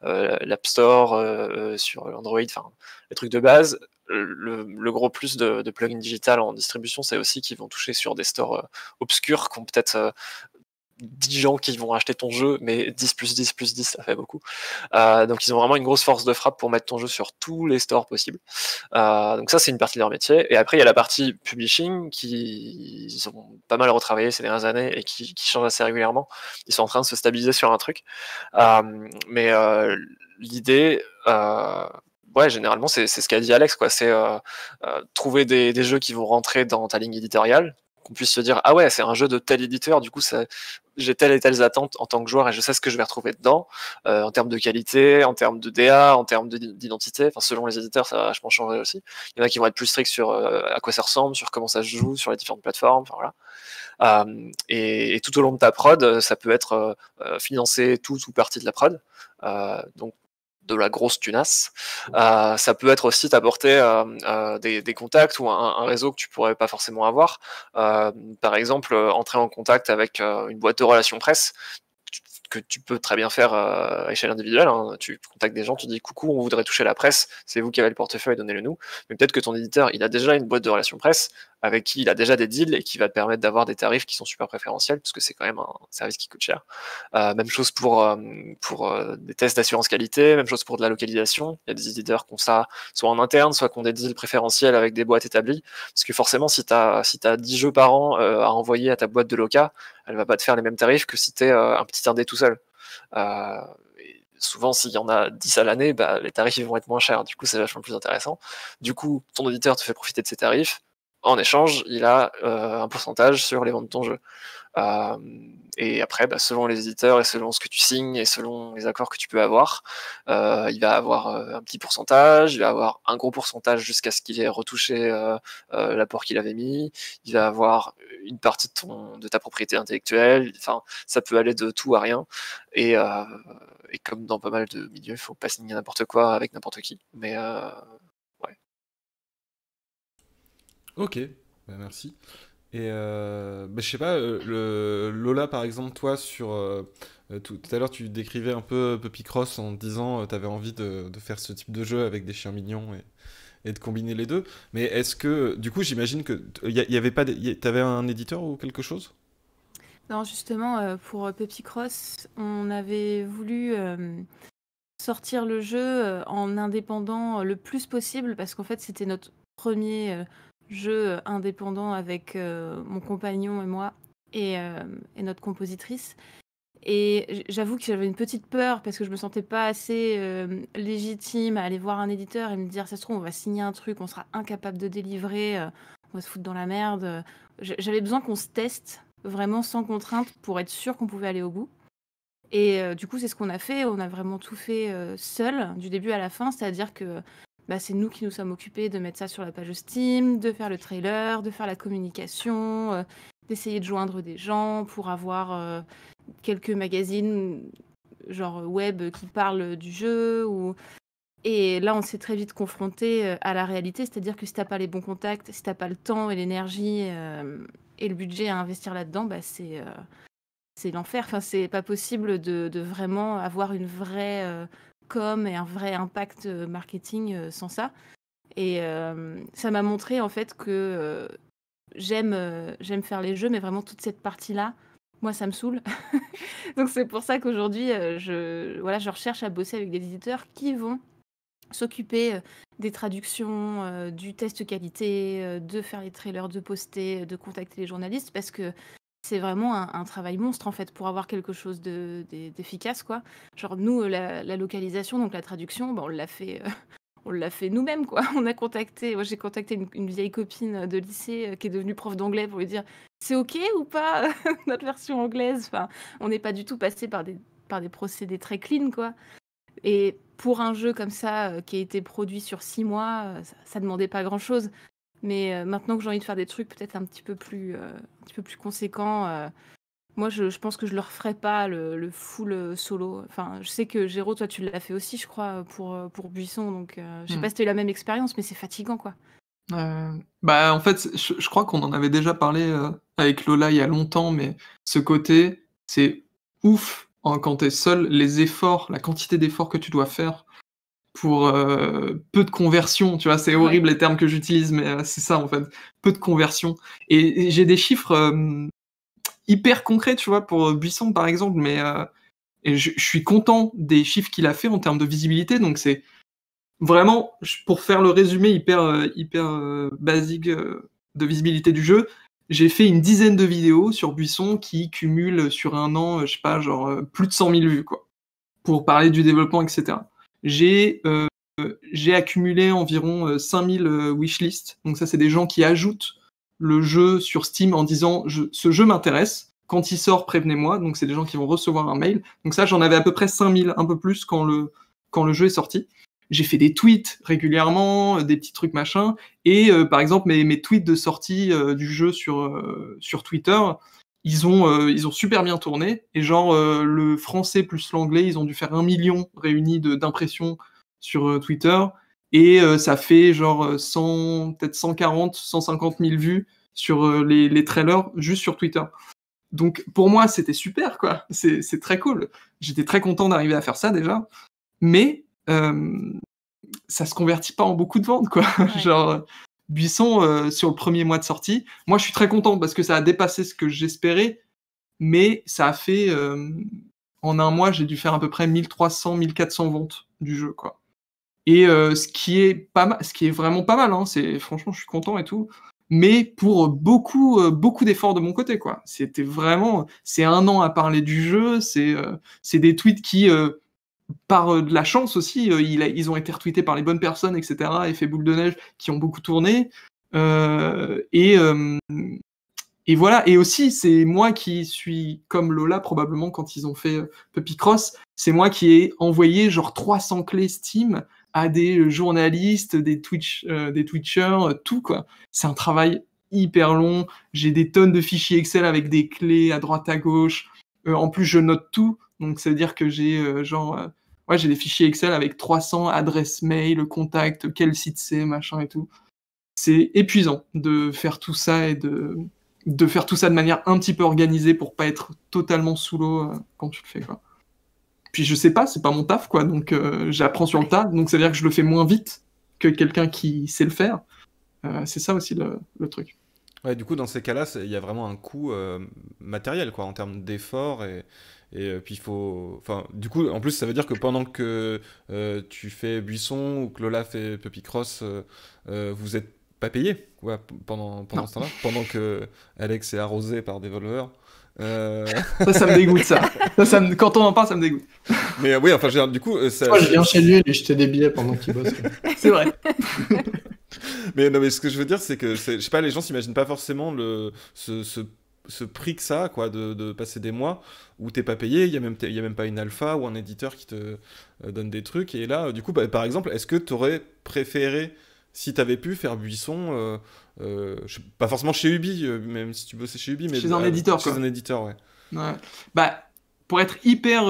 l'App Store, sur Android, enfin les trucs de base. Le gros plus de Plugin Digital en distribution, c'est aussi qu'ils vont toucher sur des stores obscurs qui ont peut-être 10 gens qui vont acheter ton jeu, mais 10 plus 10 plus 10, ça fait beaucoup. Donc ils ont vraiment une grosse force de frappe pour mettre ton jeu sur tous les stores possibles. Donc ça, c'est une partie de leur métier. Et après, il y a la partie publishing qui ont pas mal retravaillé ces dernières années et qui change assez régulièrement. Ils sont en train de se stabiliser sur un truc. Mais l'idée... ouais, généralement, c'est ce qu'a dit Alex, quoi. C'est trouver des jeux qui vont rentrer dans ta ligne éditoriale, qu'on puisse se dire ah ouais, c'est un jeu de tel éditeur, du coup j'ai telle et telles attentes en tant que joueur et je sais ce que je vais retrouver dedans, en termes de qualité, en termes de DA, en termes d'identité, enfin selon les éditeurs ça va vachement changer aussi. Il y en a qui vont être plus stricts sur à quoi ça ressemble, sur comment ça se joue, sur les différentes plateformes, enfin voilà. Et tout au long de ta prod, ça peut être financer tout ou partie de la prod, donc de la grosse tunasse. Ça peut être aussi t'apporter des contacts ou un réseau que tu pourrais pas forcément avoir. Par exemple, entrer en contact avec une boîte de relations presse que tu peux très bien faire à échelle individuelle. Hein. Tu contactes des gens, tu dis coucou, on voudrait toucher la presse, c'est vous qui avez le portefeuille, donnez-le nous. Mais peut-être que ton éditeur, il a déjà une boîte de relations presse avec qui il a déjà des deals et qui va te permettre d'avoir des tarifs qui sont super préférentiels, parce que c'est quand même un service qui coûte cher. Même chose pour des tests d'assurance qualité, même chose pour de la localisation. Il y a des éditeurs qui ont ça soit en interne, soit qui ont des deals préférentiels avec des boîtes établies. Parce que forcément, si tu as 10 jeux par an à envoyer à ta boîte de loca, elle va pas te faire les mêmes tarifs que si tu es un petit indé tout seul. Et souvent, s'il y en a 10 à l'année, bah, les tarifs ils vont être moins chers. Du coup, c'est vachement plus intéressant. Du coup, ton auditeur te fait profiter de ces tarifs. En échange, il a un pourcentage sur les ventes de ton jeu. Et après, bah, selon les éditeurs et selon ce que tu signes et selon les accords que tu peux avoir, il va avoir un petit pourcentage, il va avoir un gros pourcentage jusqu'à ce qu'il ait retouché l'apport qu'il avait mis, il va avoir une partie de ta propriété intellectuelle, enfin, ça peut aller de tout à rien. Et comme dans pas mal de milieux, il faut pas signer n'importe quoi avec n'importe qui. Mais ouais. Ok, bah, merci. Et je sais pas, Lola par exemple, toi tout à l'heure tu décrivais un peu Puppy Cross en disant t'avais envie de faire ce type de jeu avec des chiens mignons et de combiner les deux. Mais est-ce que, du coup j'imagine que y avait pas, t'avais un éditeur ou quelque chose? Non, justement, pour Puppy Cross, on avait voulu sortir le jeu en indépendant le plus possible parce qu'en fait c'était notre premier jeu indépendant avec mon compagnon et moi et notre compositrice. Et j'avoue que j'avais une petite peur parce que je me sentais pas assez légitime à aller voir un éditeur et me dire ça se trouve on va signer un truc, on sera incapable de délivrer, on va se foutre dans la merde. J'avais besoin qu'on se teste vraiment sans contrainte pour être sûr qu'on pouvait aller au bout. Et du coup, c'est ce qu'on a fait. On a vraiment tout fait seul, du début à la fin. C'est-à-dire que c'est nous qui nous sommes occupés de mettre ça sur la page Steam, de faire le trailer, de faire la communication, d'essayer de joindre des gens pour avoir quelques magazines genre web qui parlent du jeu. Et là, on s'est très vite confronté à la réalité, c'est-à-dire que si t'as pas les bons contacts, si t'as pas le temps et l'énergie et le budget à investir là-dedans, c'est l'enfer. Enfin, c'est pas possible de vraiment avoir une vraie com et un vrai impact marketing sans ça. Et ça m'a montré en fait que j'aime faire les jeux, mais vraiment toute cette partie-là, moi, ça me saoule. Donc c'est pour ça qu'aujourd'hui, je recherche à bosser avec des éditeurs qui vont s'occuper des traductions, du test qualité, de faire les trailers, de poster, de contacter les journalistes, parce que c'est vraiment un travail monstre en fait pour avoir quelque chose d'efficace, quoi. Genre nous, la localisation, donc la traduction, on l'a fait nous-mêmes, quoi. Moi, j'ai contacté une vieille copine de lycée qui est devenue prof d'anglais pour lui dire c'est ok ou pas notre version anglaise. Enfin, on n'est pas du tout passé par des procédés très clean, quoi. Et pour un jeu comme ça, qui a été produit sur 6 mois, ça demandait pas grand-chose. Mais maintenant que j'ai envie de faire des trucs peut-être un petit peu plus conséquents, moi, je pense que je leur ferai pas le full solo. Enfin, je sais que Géraud, toi, tu l'as fait aussi, je crois, pour Buisson. Donc, je sais pas si tu as eu la même expérience, mais c'est fatigant, quoi. En fait, je crois qu'on en avait déjà parlé avec Lola il y a longtemps, mais ce côté, c'est ouf quand t'es seul, les efforts, la quantité d'efforts que tu dois faire pour peu de conversion, tu vois, c'est horrible les termes que j'utilise, mais c'est ça en fait, peu de conversion. Et j'ai des chiffres hyper concrets, tu vois, pour Buisson par exemple, mais et je suis content des chiffres qu'il a fait en termes de visibilité, donc c'est vraiment, pour faire le résumé hyper basique de visibilité du jeu, j'ai fait une dizaine de vidéos sur Buisson qui cumulent sur un an, je sais pas, genre plus de 100 000 vues, quoi, pour parler du développement, etc. J'ai accumulé environ 5000 wishlists, donc ça c'est des gens qui ajoutent le jeu sur Steam en disant ce jeu m'intéresse, quand il sort prévenez-moi, donc c'est des gens qui vont recevoir un mail, donc ça j'en avais à peu près 5000, un peu plus quand le jeu est sorti. J'ai fait des tweets régulièrement, des petits trucs machin, et par exemple mes tweets de sortie du jeu sur Twitter, ils ont super bien tourné, et genre le français plus l'anglais, ils ont dû faire 1 million réunis d'impressions sur Twitter, et ça fait genre peut-être 140, 150 000 vues sur les trailers juste sur Twitter. Donc pour moi c'était super, quoi, c'est très cool. J'étais très content d'arriver à faire ça déjà, mais ça se convertit pas en beaucoup de ventes, quoi. Ouais. Genre Buisson sur le premier mois de sortie, moi je suis très content parce que ça a dépassé ce que j'espérais, mais ça a fait en un mois j'ai dû faire à peu près 1300 1400 ventes du jeu, quoi. Et ce qui est vraiment pas mal, hein, franchement je suis content et tout, mais pour beaucoup d'efforts de mon côté, quoi. C'est un an à parler du jeu, c'est des tweets qui par de la chance aussi, ils ont été retweetés par les bonnes personnes, etc., effet boule de neige, qui ont beaucoup tourné. Et voilà. Et aussi, c'est moi qui suis comme Lola, probablement, quand ils ont fait Puppy Cross, c'est moi qui ai envoyé genre 300 clés Steam à des journalistes, des Twitchers, tout, quoi. C'est un travail hyper long. J'ai des tonnes de fichiers Excel avec des clés à droite, à gauche. En plus, je note tout. Donc, ça veut dire que j'ai j'ai des fichiers Excel avec 300 adresses mail, contacts, quel site c'est, machin et tout. C'est épuisant de faire tout ça et de faire tout ça de manière un petit peu organisée pour pas être totalement sous l'eau quand tu le fais, quoi. Puis je sais pas, c'est pas mon taf, quoi, donc j'apprends sur le tas, donc ça veut dire que je le fais moins vite que quelqu'un qui sait le faire. C'est ça aussi le truc. Ouais, du coup, dans ces cas-là, il y a vraiment un coût matériel, quoi, en termes d'efforts et puis il faut... Enfin, du coup, en plus, ça veut dire que pendant que tu fais Buisson ou que Lola fait Puppy Cross, vous êtes pas payé, quoi, pendant ce temps-là, pendant que Alex est arrosé par Devolver. Ça me dégoûte, ça. Quand on en parle, ça me dégoûte. Mais oui, enfin, du coup... Moi, je viens chez lui et lui jeter des billets pendant qu'il bosse. C'est vrai. Mais non, mais ce que je veux dire, c'est que, je sais pas, les gens s'imaginent pas forcément ce prix que ça, quoi, de passer des mois où t'es pas payé, il y a même pas une alpha ou un éditeur qui te donne des trucs, et là, du coup, par exemple, est-ce que t'aurais préféré, si t'avais pu, faire Buisson, pas forcément chez Ubi, même si tu bossais chez Ubi, mais Chez un éditeur, chez quoi. un éditeur, ouais. Ouais. Bah, pour être hyper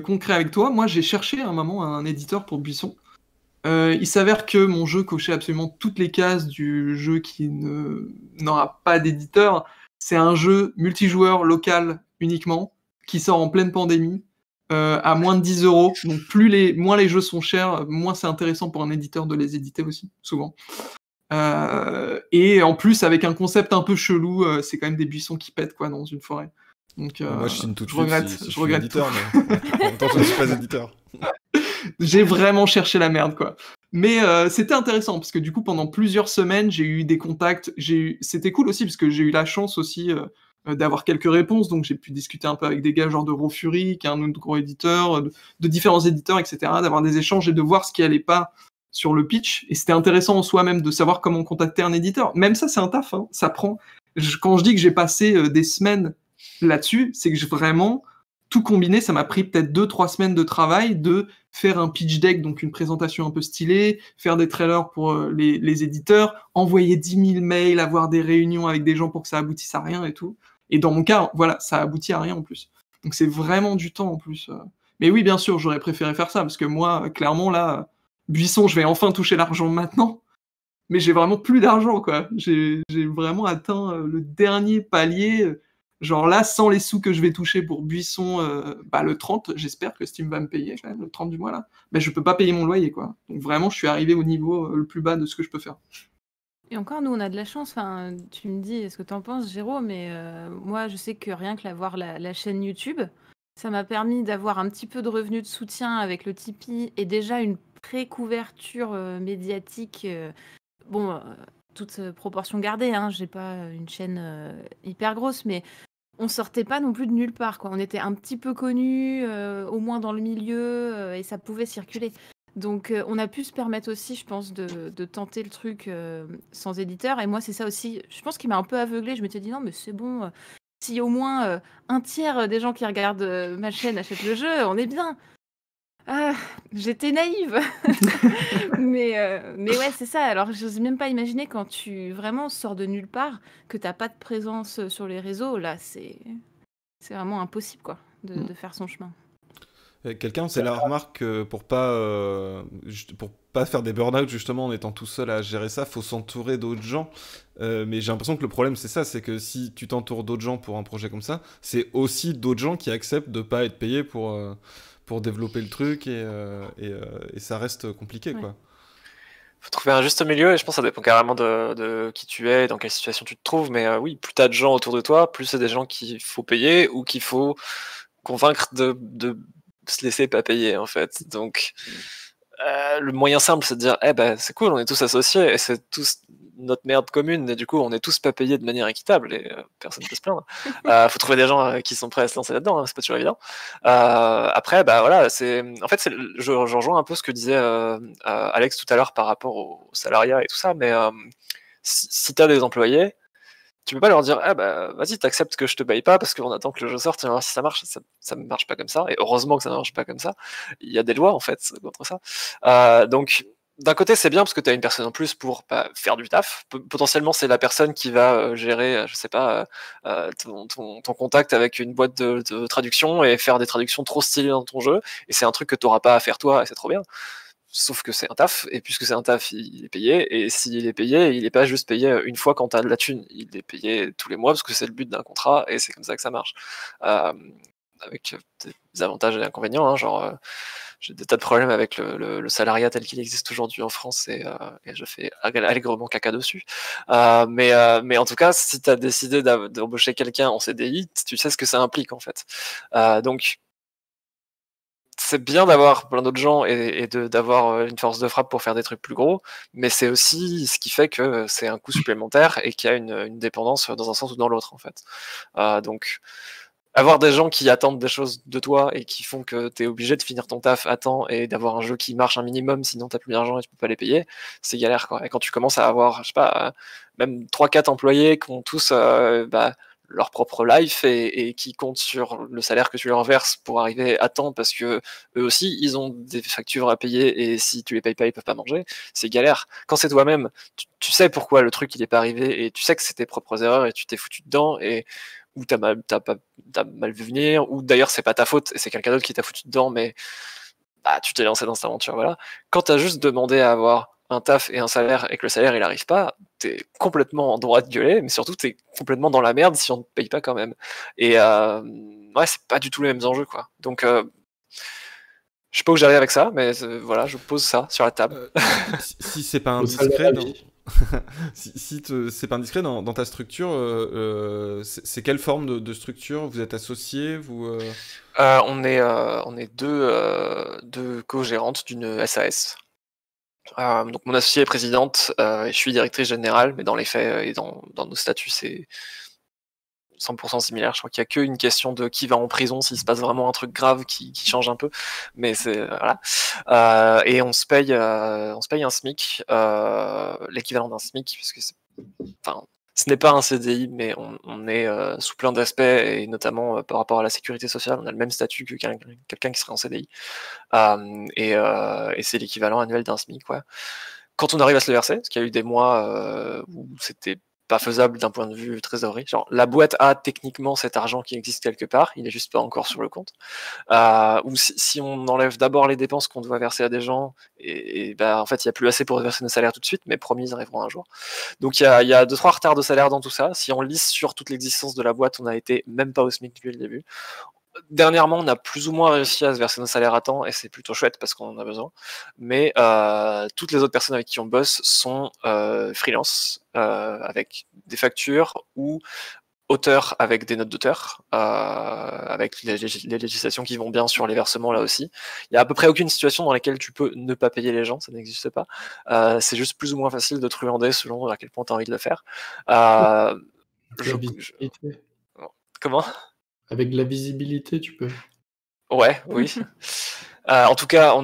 concret avec toi, moi j'ai cherché à un moment un éditeur pour Buisson. Il s'avère que mon jeu cochait absolument toutes les cases du jeu qui n'aura pas d'éditeur. C'est un jeu multijoueur local uniquement, qui sort en pleine pandémie, à moins de 10 euros. Donc moins les jeux sont chers, moins c'est intéressant pour un éditeur de les éditer aussi, souvent. Et en plus, avec un concept un peu chelou, c'est quand même des buissons qui pètent quoi, dans une forêt. Donc, Moi, je signe tout de je suite regrette, si je regrette éditeur, mais en même temps, je ne suis pas éditeur. J'ai vraiment cherché la merde, quoi. Mais c'était intéressant, parce que du coup, pendant plusieurs semaines, j'ai eu des contacts. C'était cool aussi, parce que j'ai eu la chance aussi d'avoir quelques réponses, donc j'ai pu discuter un peu avec des gars genre de Raw Fury, qui est un autre gros éditeur, de différents éditeurs, etc., d'avoir des échanges et de voir ce qui allait pas sur le pitch. Et c'était intéressant en soi même de savoir comment contacter un éditeur. Même ça, c'est un taf, hein. Ça prend... Quand je dis que j'ai passé des semaines là-dessus, c'est que vraiment... Tout combiné, ça m'a pris peut-être 2-3 semaines de travail de faire un pitch deck, donc une présentation un peu stylée, faire des trailers pour les éditeurs, envoyer 10 000 mails, avoir des réunions avec des gens pour que ça aboutisse à rien et tout. Et dans mon cas, voilà, ça aboutit à rien en plus. Donc c'est vraiment du temps en plus. Mais oui, bien sûr, j'aurais préféré faire ça, parce que moi, clairement, là, Buisson, je vais enfin toucher l'argent maintenant, mais j'ai vraiment plus d'argent, quoi. J'ai vraiment atteint le dernier palier. Genre là, sans les sous que je vais toucher pour Buisson, le 30, j'espère que Steam va me payer quand même, le 30 du mois là, je peux pas payer mon loyer, quoi. Donc vraiment, je suis arrivé au niveau le plus bas de ce que je peux faire. Et encore, nous, on a de la chance. Enfin, tu me dis ce que t'en penses, Jérôme, mais moi, je sais que rien que l'avoir la chaîne YouTube, ça m'a permis d'avoir un petit peu de revenus de soutien avec le Tipeee et déjà une pré-couverture médiatique. Toute proportion gardée, hein, j'ai pas une chaîne hyper grosse, mais on sortait pas non plus de nulle part, quoi. On était un petit peu connus, au moins dans le milieu, et ça pouvait circuler. Donc on a pu se permettre aussi, je pense, de tenter le truc sans éditeur. Et moi, c'est ça aussi, je pense, qui m'a un peu aveuglée. Je m'étais dit, non, mais c'est bon, si au moins un tiers des gens qui regardent ma chaîne achètent le jeu, on est bien. Ah, j'étais naïve. mais ouais, c'est ça. Alors, j'ose même pas imaginer quand tu vraiment sors de nulle part, que t'as pas de présence sur les réseaux. Là, c'est vraiment impossible, quoi, de faire son chemin. Quelqu'un c'est la remarque pour pas faire des burn-out justement en étant tout seul à gérer ça, faut s'entourer d'autres gens. Mais j'ai l'impression que le problème c'est ça, c'est que si tu t'entoures d'autres gens pour un projet comme ça, c'est aussi d'autres gens qui acceptent de pas être payés pour développer le truc et ça reste compliqué, quoi. Faut trouver un juste milieu et je pense que ça dépend carrément de qui tu es, dans quelle situation tu te trouves. Mais oui, plus t'as de gens autour de toi, plus c'est des gens qu'il faut payer ou qu'il faut convaincre de se laisser pas payer en fait. Donc le moyen simple c'est de dire c'est cool, on est tous associés et c'est tous notre merde commune et du coup on est tous pas payés de manière équitable et personne ne peut se plaindre. Faut trouver des gens qui sont prêts à se lancer là-dedans, hein, c'est pas toujours évident. Après voilà, je rejoins un peu ce que disait Alex tout à l'heure par rapport au salariat et tout ça, mais si t'as des employés, tu peux pas leur dire vas-y, t'acceptes que je te paye pas parce qu'on attend que le jeu sorte et on va voir si ça marche. Ça ne marche pas comme ça, et heureusement que ça ne marche pas comme ça. Il y a des lois en fait contre ça. Donc d'un côté c'est bien parce que t'as une personne en plus pour faire du taf. Potentiellement c'est la personne qui va gérer, je sais pas, ton contact avec une boîte de traduction et faire des traductions trop stylées dans ton jeu, et c'est un truc que t'auras pas à faire toi et c'est trop bien. Sauf que c'est un taf, et puisque c'est un taf, il est payé, et s'il est payé, il n'est pas juste payé une fois quand t'as de la thune, il est payé tous les mois, parce que c'est le but d'un contrat, et c'est comme ça que ça marche. Avec des avantages et inconvénients, hein, genre j'ai des tas de problèmes avec le salariat tel qu'il existe aujourd'hui en France, et je fais allègrement caca dessus. Mais en tout cas, si t'as décidé d'embaucher quelqu'un en CDI, tu sais ce que ça implique en fait. Donc c'est bien d'avoir plein d'autres gens et d'avoir une force de frappe pour faire des trucs plus gros, mais c'est aussi ce qui fait que c'est un coût supplémentaire et qu'il y a une dépendance dans un sens ou dans l'autre en fait. Donc avoir des gens qui attendent des choses de toi et qui font que t'es obligé de finir ton taf à temps et d'avoir un jeu qui marche un minimum, sinon t'as plus d'argent et tu peux pas les payer, c'est galère, quoi. Et quand tu commences à avoir, je sais pas, même 3-4 employés qui ont tous leur propre life et qui comptent sur le salaire que tu leur verses pour arriver à temps, parce que eux aussi, ils ont des factures à payer, et si tu les payes pas, ils peuvent pas manger. C'est galère. Quand c'est toi-même, tu sais pourquoi le truc il est pas arrivé, et tu sais que c'est tes propres erreurs, et tu t'es foutu dedans, et ou t'as mal vu venir, ou d'ailleurs c'est pas ta faute, et c'est quelqu'un d'autre qui t'a foutu dedans, mais bah, tu t'es lancé dans cette aventure, voilà. Quand t'as juste demandé à avoir un taf et un salaire, et que le salaire il arrive pas, t'es complètement en droit de gueuler, mais surtout t'es complètement dans la merde si on te paye pas quand même. Et ouais, c'est pas du tout les mêmes enjeux, quoi. Donc je sais pas où j'arrive avec ça, mais voilà, je pose ça sur la table. Si c'est pas Au indiscret, salaire, c'est pas indiscret dans ta structure, c'est quelle forme de structure? Vous êtes associés, On est deux co-gérantes d'une SAS. Donc mon associée est présidente, et je suis directrice générale, mais dans les faits et dans nos statuts, c'est 100% similaire. Je crois qu'il n'y a qu'une question de qui va en prison s'il se passe vraiment un truc grave qui change un peu, mais c'est voilà. Et on se paye un SMIC, l'équivalent d'un SMIC, puisque ce n'est pas un CDI, mais on est sous plein d'aspects, et notamment par rapport à la sécurité sociale, on a le même statut que quelqu'un qui serait en CDI. Et c'est l'équivalent annuel d'un SMIC, quoi. Quand on arrive à se le verser, parce qu'il y a eu des mois où c'était pas faisable d'un point de vue trésorerie. Genre, la boîte a techniquement cet argent qui existe quelque part, il est juste pas encore sur le compte. Ou si on enlève d'abord les dépenses qu'on doit verser à des gens, et bah, en fait, il n'y a plus assez pour verser nos salaires tout de suite, mais promis, ils arriveront un jour. Donc il y a 2-3 retards de salaire dans tout ça. Si on lisse sur toute l'existence de la boîte, on a été même pas au SMIC depuis le début. Dernièrement, on a plus ou moins réussi à se verser nos salaires à temps, et c'est plutôt chouette parce qu'on en a besoin. Mais toutes les autres personnes avec qui on bosse sont freelance, avec des factures, ou auteurs avec des notes d'auteur, avec les législations qui vont bien sur les versements là aussi. Il y a à peu près aucune situation dans laquelle tu peux ne pas payer les gens, ça n'existe pas. C'est juste plus ou moins facile de truander selon à quel point tu as envie de le faire. Comment ? Avec de la visibilité, tu peux. Ouais, oui. En tout cas,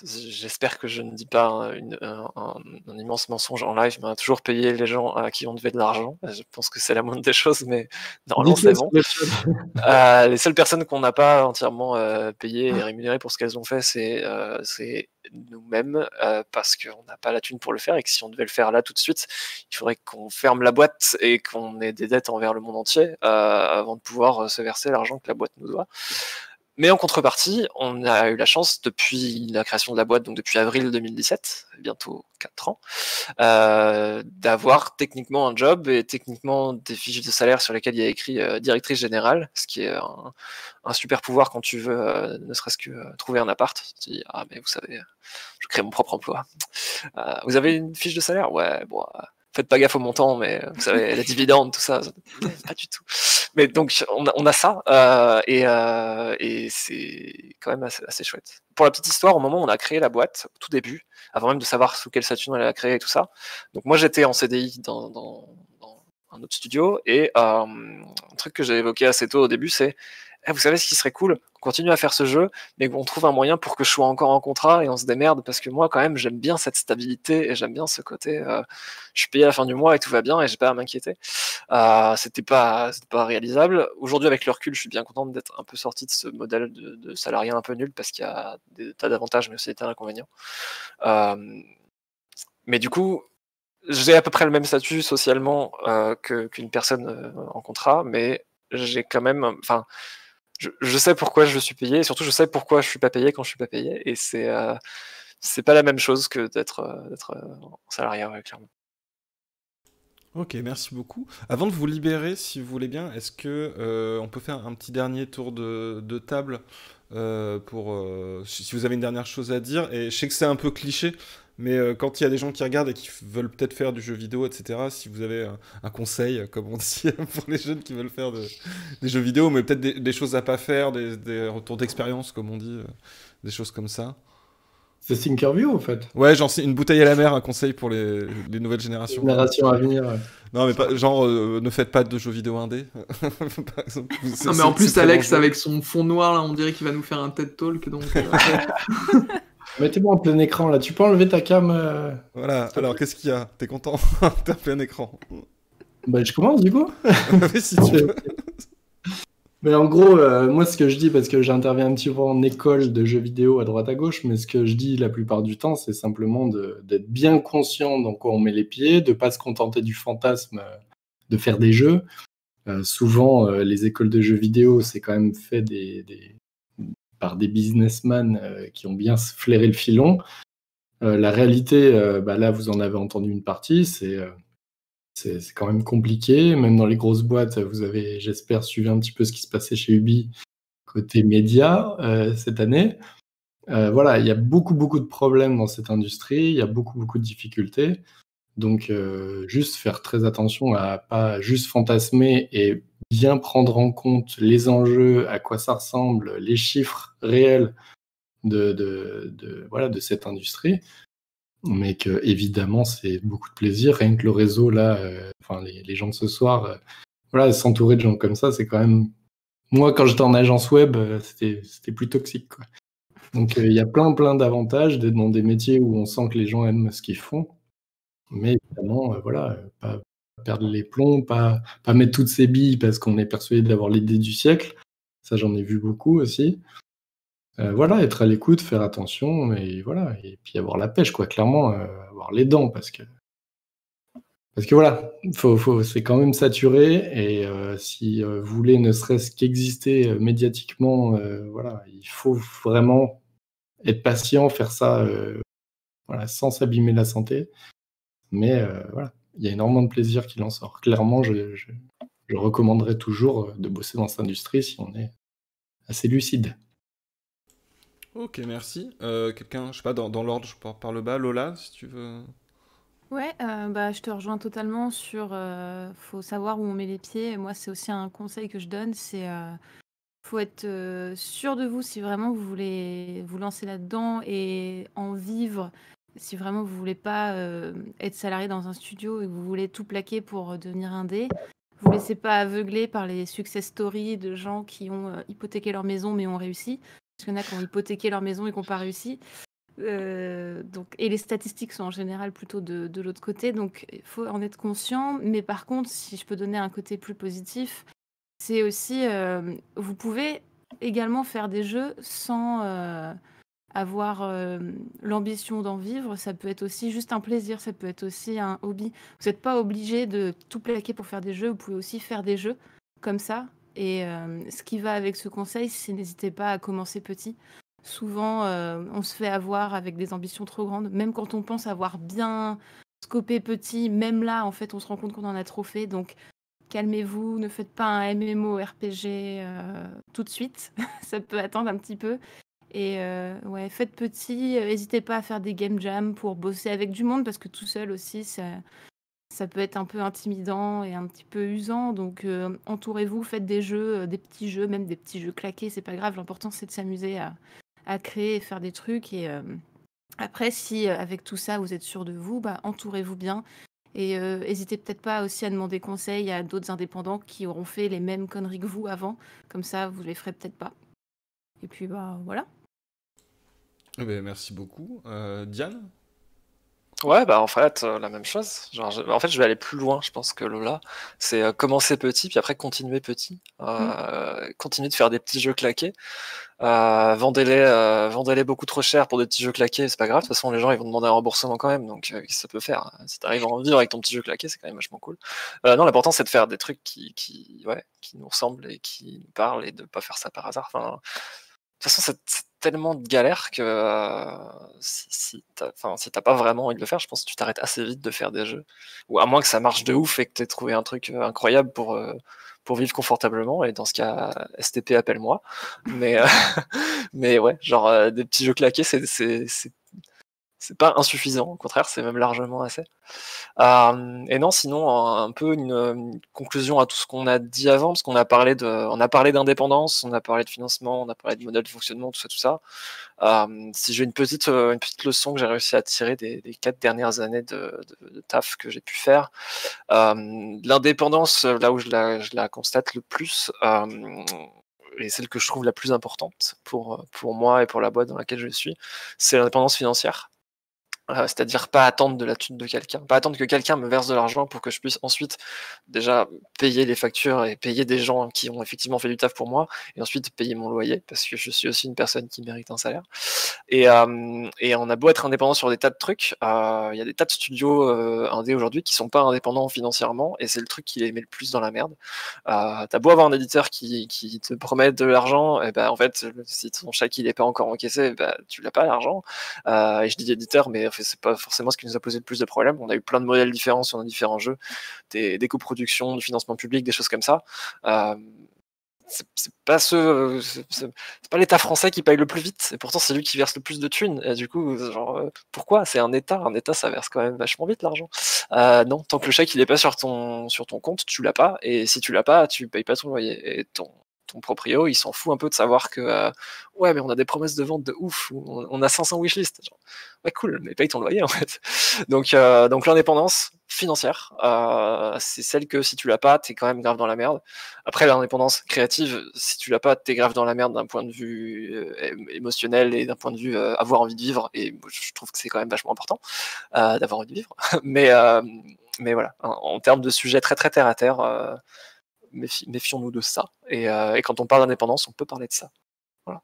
j'espère que je ne dis pas un immense mensonge en live, mais on a toujours payé les gens à qui on devait de l'argent. Je pense que c'est la moindre des choses, mais normalement c'est bon. Les seules personnes qu'on n'a pas entièrement payées et rémunérées pour ce qu'elles ont fait, c'est nous-mêmes, parce qu'on n'a pas la thune pour le faire, et que si on devait le faire là tout de suite, il faudrait qu'on ferme la boîte et qu'on ait des dettes envers le monde entier avant de pouvoir se verser l'argent que la boîte nous doit. Mais en contrepartie, on a eu la chance, depuis la création de la boîte, donc depuis avril 2017, bientôt 4 ans, d'avoir techniquement un job et techniquement des fiches de salaire sur lesquelles il y a écrit directrice générale, ce qui est un super pouvoir quand tu veux ne serait-ce que trouver un appart. Tu dis, ah mais vous savez, je crée mon propre emploi. Vous avez une fiche de salaire? Ouais, bon... faites pas gaffe au montant, mais vous savez, la dividende, tout ça, pas du tout. Mais donc, on a ça, et c'est quand même assez chouette. Pour la petite histoire, au moment où on a créé la boîte, au tout début, avant même de savoir sous quel statut on allait la créer et tout ça, donc moi j'étais en CDI dans un autre studio, et un truc que j'ai évoqué assez tôt au début, c'est vous savez ce qui serait cool, on continue à faire ce jeu, mais qu'on trouve un moyen pour que je sois encore en contrat et on se démerde, parce que moi quand même j'aime bien cette stabilité et j'aime bien ce côté je suis payé à la fin du mois et tout va bien et j'ai pas à m'inquiéter. C'était pas réalisable. Aujourd'hui avec le recul, je suis bien content d'être un peu sorti de ce modèle de salarié un peu nul, parce qu'il y a des tas d'avantages mais aussi des tas d'inconvénients. Mais du coup, j'ai à peu près le même statut socialement qu'une personne en contrat, mais j'ai quand même, enfin, je sais pourquoi je suis payé, et surtout je sais pourquoi je suis pas payé quand je suis pas payé, et c'est pas la même chose que d'être en salariat, ouais, clairement. Ok, merci beaucoup. Avant de vous libérer, si vous voulez bien, est-ce que on peut faire un petit dernier tour de table pour si vous avez une dernière chose à dire. Et je sais que c'est un peu cliché, mais quand il y a des gens qui regardent et qui veulent peut-être faire du jeu vidéo, etc., si vous avez un conseil, comme on dit, pour les jeunes qui veulent faire des jeux vidéo, mais peut-être des choses à pas faire, des retours d'expérience, comme on dit, des choses comme ça. C'est Thinkerview, en fait. Ouais, genre une bouteille à la mer, un conseil pour les nouvelles générations. Génération à venir. Ouais. Non, mais pas, genre, ne faites pas de jeux vidéo indé, par exemple. Non, mais en plus, Alex, avec son fond noir, là, on dirait qu'il va nous faire un TED Talk, donc... Mettez-moi en plein écran, là. Tu peux enlever ta cam Voilà, alors qu'est-ce qu'il y a? T'es content? T'es en plein écran. Bah, je commence du coup. Oui, si tu veux. Mais en gros, moi, ce que je dis, parce que j'interviens un petit peu en école de jeux vidéo à droite à gauche, mais ce que je dis la plupart du temps, c'est simplement d'être bien conscient dans quoi on met les pieds, de pas se contenter du fantasme de faire des jeux. Souvent, les écoles de jeux vidéo, c'est quand même fait par des businessmen qui ont bien flairé le filon. La réalité, là, vous en avez entendu une partie, c'est quand même compliqué. Même dans les grosses boîtes, vous avez, j'espère, suivi un petit peu ce qui se passait chez Ubi côté média cette année. Voilà, il y a beaucoup de problèmes dans cette industrie, il y a beaucoup de difficultés. Donc, juste faire très attention à pas juste fantasmer et bien prendre en compte les enjeux, à quoi ça ressemble, les chiffres réels de cette industrie. Mais que, évidemment, c'est beaucoup de plaisir. Rien que le réseau, là, les gens de ce soir, voilà, s'entourer de gens comme ça, c'est quand même. Moi, quand j'étais en agence web, c'était plus toxique, quoi. Donc, il y a plein d'avantages d'être dans des métiers où on sent que les gens aiment ce qu'ils font. Mais évidemment, pas perdre les plombs, pas mettre toutes ses billes parce qu'on est persuadé d'avoir l'idée du siècle. Ça, j'en ai vu beaucoup aussi. Voilà, être à l'écoute, faire attention et voilà, et puis avoir la pêche, quoi, clairement, avoir les dents parce que voilà, c'est quand même saturé et si vous voulez ne serait-ce qu'exister médiatiquement, voilà, il faut vraiment être patient, faire ça, voilà, sans s'abîmer la santé. Mais voilà, il y a énormément de plaisir qu'il en sort. Clairement, je recommanderais toujours de bosser dans cette industrie si on est assez lucide. Ok, merci. Quelqu'un, je sais pas, dans l'ordre, je pars par le bas. Lola, si tu veux. Ouais, je te rejoins totalement sur, faut savoir où on met les pieds. Et moi, c'est aussi un conseil que je donne, c'est, faut être, sûr de vous si vraiment vous voulez vous lancer là-dedans et en vivre. Si vraiment vous voulez pas, être salarié dans un studio et que vous voulez tout plaquer pour, devenir indé, vous laissez pas aveugler par les success stories de gens qui ont, hypothéqué leur maison mais ont réussi. Parce qu'il y en a qui ont hypothéqué leur maison et qui ont pas réussi. Et les statistiques sont en général plutôt de l'autre côté, donc il faut en être conscient. Mais par contre, si je peux donner un côté plus positif, c'est aussi, vous pouvez également faire des jeux sans avoir l'ambition d'en vivre. Ça peut être aussi juste un plaisir, ça peut être aussi un hobby. Vous n'êtes pas obligé de tout plaquer pour faire des jeux, vous pouvez aussi faire des jeux comme ça. Et ce qui va avec ce conseil, c'est n'hésitez pas à commencer petit. Souvent, on se fait avoir avec des ambitions trop grandes. Même quand on pense avoir bien scopé petit, même là, en fait, on se rend compte qu'on en a trop fait. Donc, calmez-vous, ne faites pas un MMORPG tout de suite. Ça peut attendre un petit peu. Et ouais, faites petit. N'hésitez pas à faire des game jams pour bosser avec du monde parce que tout seul aussi, ça peut être un peu intimidant et un petit peu usant. Donc, entourez-vous, faites des jeux, des petits jeux, même des petits jeux claqués. C'est pas grave. L'important, c'est de s'amuser à créer et faire des trucs. Et après, si avec tout ça, vous êtes sûr de vous, entourez-vous bien. Et n'hésitez peut-être pas aussi à demander conseil à d'autres indépendants qui auront fait les mêmes conneries que vous avant. Comme ça, vous les ferez peut-être pas. Et puis, voilà. Eh ben, merci beaucoup. Diane? Ouais, en fait, la même chose. Genre, en fait, je vais aller plus loin, je pense, que Lola. C'est commencer petit, puis après continuer petit. Continuer de faire des petits jeux claqués. Vendez-les beaucoup trop cher pour des petits jeux claqués, c'est pas grave. De toute façon, les gens ils vont demander un remboursement quand même, donc qu'est-ce que ça peut faire? Si t'arrives à en vivre avec ton petit jeu claqué, c'est quand même vachement cool. Non, l'important c'est de faire des trucs qui nous ressemblent et qui nous parlent et de pas faire ça par hasard. Enfin, de toute façon, c'est tellement de galère que si t'as pas vraiment envie de le faire, je pense que tu t'arrêtes assez vite de faire des jeux. Ou à moins que ça marche de ouf et que t'aies trouvé un truc incroyable pour vivre confortablement. Et dans ce cas, STP, appelle-moi. Mais, mais ouais, genre des petits jeux claqués, c'est pas insuffisant. Au contraire, c'est même largement assez. Et non, sinon, un peu une conclusion à tout ce qu'on a dit avant, parce qu'on a parlé d'indépendance, on a parlé de financement, on a parlé de modèle de fonctionnement, tout ça. Si j'ai une petite leçon que j'ai réussi à tirer des 4 dernières années de taf que j'ai pu faire, l'indépendance, là où je la constate le plus, et celle que je trouve la plus importante pour moi et pour la boîte dans laquelle je suis, c'est l'indépendance financière. C'est-à-dire pas attendre de la thune de quelqu'un, pas attendre que quelqu'un me verse de l'argent pour que je puisse ensuite déjà payer les factures et payer des gens qui ont effectivement fait du taf pour moi, et ensuite payer mon loyer, parce que je suis aussi une personne qui mérite un salaire. Et on a beau être indépendant sur des tas de trucs, il y a des tas de studios indés aujourd'hui qui sont pas indépendants financièrement, et c'est le truc qui les met le plus dans la merde. T'as beau avoir un éditeur qui te promet de l'argent, et ben en fait, si ton chèque il est pas encore encaissé, tu l'as pas l'argent. Et je dis éditeur, mais c'est pas forcément ce qui nous a posé le plus de problèmes. On a eu plein de modèles différents sur nos différents jeux, des coproductions, du financement public, des choses comme ça. C'est pas l'État français qui paye le plus vite, et pourtant c'est lui qui verse le plus de thunes. Et du coup, pourquoi? C'est un État ça verse quand même vachement vite l'argent. Non, tant que le chèque il est pas sur ton compte, tu l'as pas, et si tu l'as pas, tu payes pas ton loyer. Et ton proprio, il s'en fout un peu de savoir que ouais, mais on a des promesses de vente de ouf, on a 500 wishlist. Genre, ouais, cool, mais paye ton loyer en fait. Donc l'indépendance financière, c'est celle que si tu l'as pas, t'es quand même grave dans la merde. Après, l'indépendance créative, si tu l'as pas, t'es grave dans la merde d'un point de vue émotionnel et d'un point de vue avoir envie de vivre. Et je trouve que c'est quand même vachement important d'avoir envie de vivre. mais voilà, en termes de sujets très très terre à terre. Méfions-nous de ça. Et quand on parle d'indépendance, on peut parler de ça. Voilà.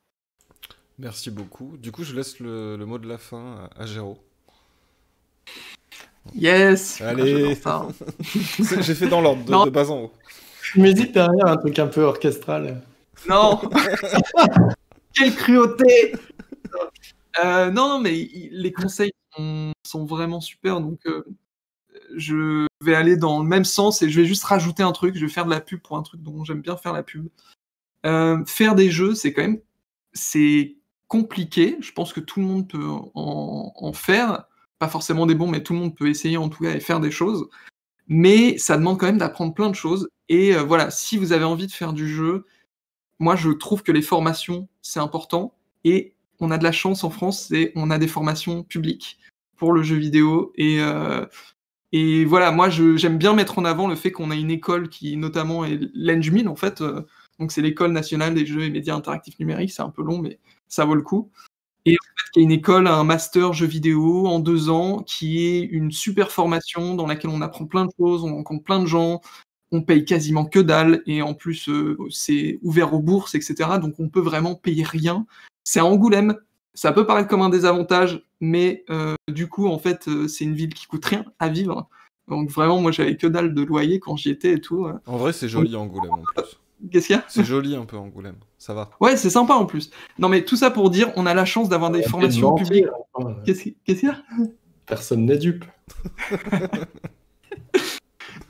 Merci beaucoup. Du coup, je laisse le mot de la fin à Géraud. Yes. Allez. J'ai fait dans l'ordre, de bas en haut. Mais dis derrière un truc un peu orchestral. Non. Quelle cruauté. Non, mais les conseils sont vraiment super, donc je vais aller dans le même sens et je vais juste rajouter un truc. Je vais faire de la pub pour un truc dont j'aime bien faire la pub. Faire des jeux, c'est compliqué. Je pense que tout le monde peut en faire. Pas forcément des bons, mais tout le monde peut essayer en tout cas et faire des choses. Mais ça demande quand même d'apprendre plein de choses. Et voilà, si vous avez envie de faire du jeu, moi je trouve que les formations, c'est important. Et on a de la chance en France, on a des formations publiques pour le jeu vidéo. Et voilà, moi j'aime bien mettre en avant le fait qu'on a une école qui notamment est l'ENGMIN en fait. Donc c'est l'école nationale des jeux et médias interactifs numériques, c'est un peu long mais ça vaut le coup. Et en fait, il y a une école, un master jeux vidéo en 2 ans qui est une super formation dans laquelle on apprend plein de choses, on rencontre plein de gens, on paye quasiment que dalle et en plus c'est ouvert aux bourses, etc. Donc on peut vraiment payer rien. C'est à Angoulême. Ça peut paraître comme un désavantage, mais du coup, en fait, c'est une ville qui coûte rien à vivre. Donc vraiment, moi, j'avais que dalle de loyer quand j'y étais et tout. En vrai, c'est joli Angoulême en plus. Qu'est-ce qu'il y a ? C'est joli un peu Angoulême, ça va. Ouais, c'est sympa en plus. Non, mais tout ça pour dire, on a la chance d'avoir des formations publiques. Qu'est-ce qu'il y a ? Personne n'est dupe.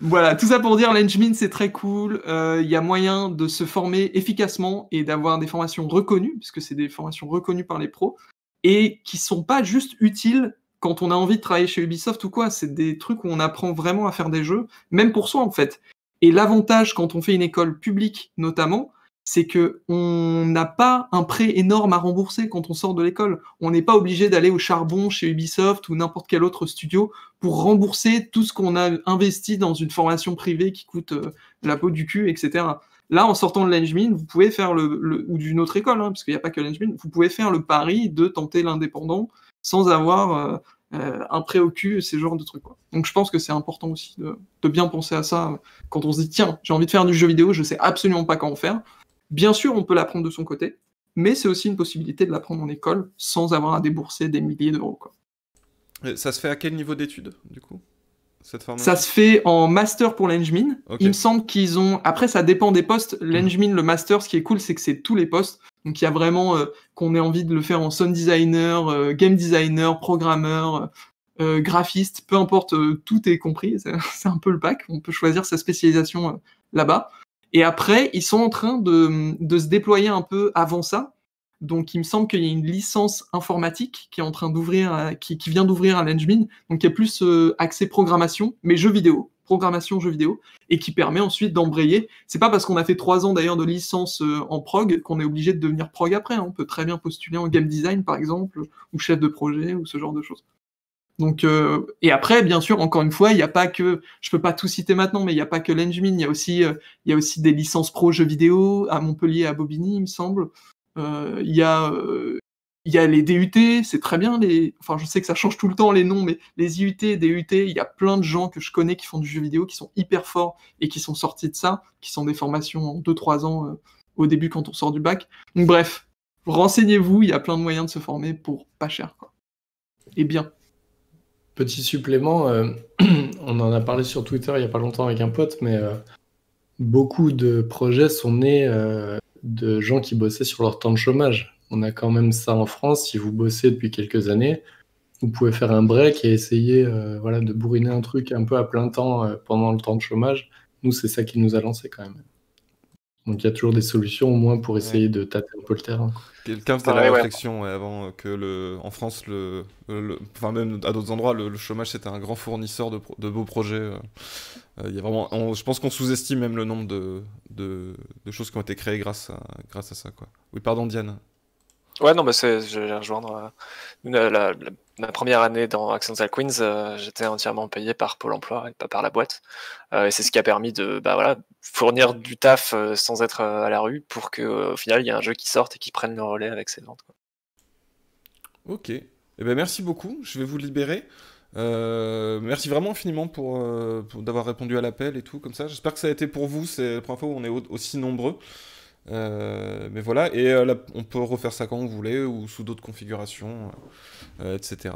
Voilà, tout ça pour dire, l'ENGMIN, c'est très cool. Il y a moyen de se former efficacement et d'avoir des formations reconnues, puisque c'est des formations reconnues par les pros, et qui sont pas juste utiles quand on a envie de travailler chez Ubisoft ou quoi. C'est des trucs où on apprend vraiment à faire des jeux, même pour soi en fait. Et l'avantage quand on fait une école publique notamment, c'est qu'on n'a pas un prêt énorme à rembourser quand on sort de l'école. On n'est pas obligé d'aller au charbon chez Ubisoft ou n'importe quel autre studio pour rembourser tout ce qu'on a investi dans une formation privée qui coûte la peau du cul, etc. Là, en sortant de l'ENGMIN, vous pouvez faire ou d'une autre école, hein, parce qu'il n'y a pas que l'ENGMIN, vous pouvez faire le pari de tenter l'indépendant sans avoir un prêt au cul, ces genres de trucs, quoi. Donc je pense que c'est important aussi de bien penser à ça quand on se dit, tiens, j'ai envie de faire du jeu vidéo, je sais absolument pas comment faire. Bien sûr, on peut l'apprendre de son côté, mais c'est aussi une possibilité de l'apprendre en école sans avoir à débourser des milliers d'euros, quoi. Et ça se fait à quel niveau d'études, du coup, cette formation ? Ça se fait en master pour l'ENGMIN. Okay. Il me semble qu'ils ont... Après, ça dépend des postes. L'ENGMIN, le master, ce qui est cool, c'est que c'est tous les postes. Donc, il y a vraiment qu'on ait envie de le faire en sound designer, game designer, programmeur, graphiste, peu importe, tout est compris. C'est un peu le pack. On peut choisir sa spécialisation là-bas. Et après, ils sont en train de se déployer un peu avant ça. Donc, il me semble qu'il y a une licence informatique qui est en train d'ouvrir, qui vient d'ouvrir à l'ENGMIN, donc qui est plus axé programmation, mais jeux vidéo, programmation jeux vidéo, et qui permet ensuite d'embrayer. C'est pas parce qu'on a fait 3 ans d'ailleurs de licence en prog qu'on est obligé de devenir prog après. Hein. On peut très bien postuler en game design, par exemple, ou chef de projet, ou ce genre de choses. Donc, et après, bien sûr, encore une fois, il n'y a pas que, je peux pas tout citer maintenant, mais il n'y a pas que l'ENGMIN, il y a aussi des licences pro jeux vidéo à Montpellier, à Bobigny, il me semble. Il y a il y a les DUT, c'est très bien. Enfin, je sais que ça change tout le temps les noms, mais les IUT, DUT, il y a plein de gens que je connais qui font du jeu vidéo, qui sont hyper forts et qui sont sortis de ça, qui sont des formations en 2-3 ans au début quand on sort du bac. Donc bref, renseignez-vous, il y a plein de moyens de se former pour pas cher, quoi. Et bien. Petit supplément, on en a parlé sur Twitter il n'y a pas longtemps avec un pote, mais beaucoup de projets sont nés de gens qui bossaient sur leur temps de chômage. On a quand même ça en France. Si vous bossez depuis quelques années, vous pouvez faire un break et essayer de bourriner un truc un peu à plein temps pendant le temps de chômage. Nous, c'est ça qui nous a lancé quand même. Donc il y a toujours des solutions au moins pour essayer de tâter un peu le terrain, quoi. Quelqu'un faisait la réflexion avant que en France, enfin même à d'autres endroits, le chômage c'était un grand fournisseur de beaux projets. Il y a vraiment, je pense qu'on sous-estime même le nombre de choses qui ont été créées grâce à ça, quoi. Oui, pardon, Diane. Ouais, non, je vais rejoindre. Ma première année dans Accidental Queens, j'étais entièrement payé par Pôle emploi et pas par la boîte. Et c'est ce qui a permis de fournir du taf sans être à la rue pour qu'au final, il y ait un jeu qui sorte et qui prenne le relais avec ses ventes, quoi. Ok. Eh ben, merci beaucoup. Je vais vous libérer. Merci vraiment infiniment pour d'avoir répondu à l'appel et tout, comme ça. J'espère que ça a été pour vous. C'est la première fois où on est aussi nombreux. Mais voilà, et là, on peut refaire ça quand vous voulez ou sous d'autres configurations, etc.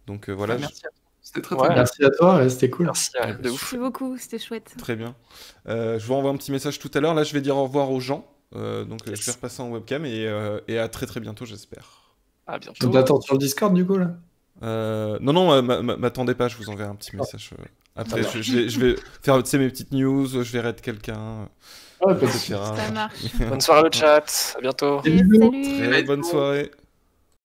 Donc voilà. Merci à toi. C'était très bien. Merci à toi, c'était cool. Merci, de ouf. Merci beaucoup, c'était chouette. Très bien. Je vous envoie un petit message tout à l'heure. Là, je vais dire au revoir aux gens. Donc je vais repasser en webcam et à très très bientôt, j'espère. À bientôt. On t'attend sur le Discord du coup là. Non, m'attendez pas, je vous enverrai un petit message. Après, je vais faire mes petites news, je vais raid quelqu'un. Ouais, etc. Ça marche. Bonne soirée le chat, à bientôt. Salut. Très bonne soirée.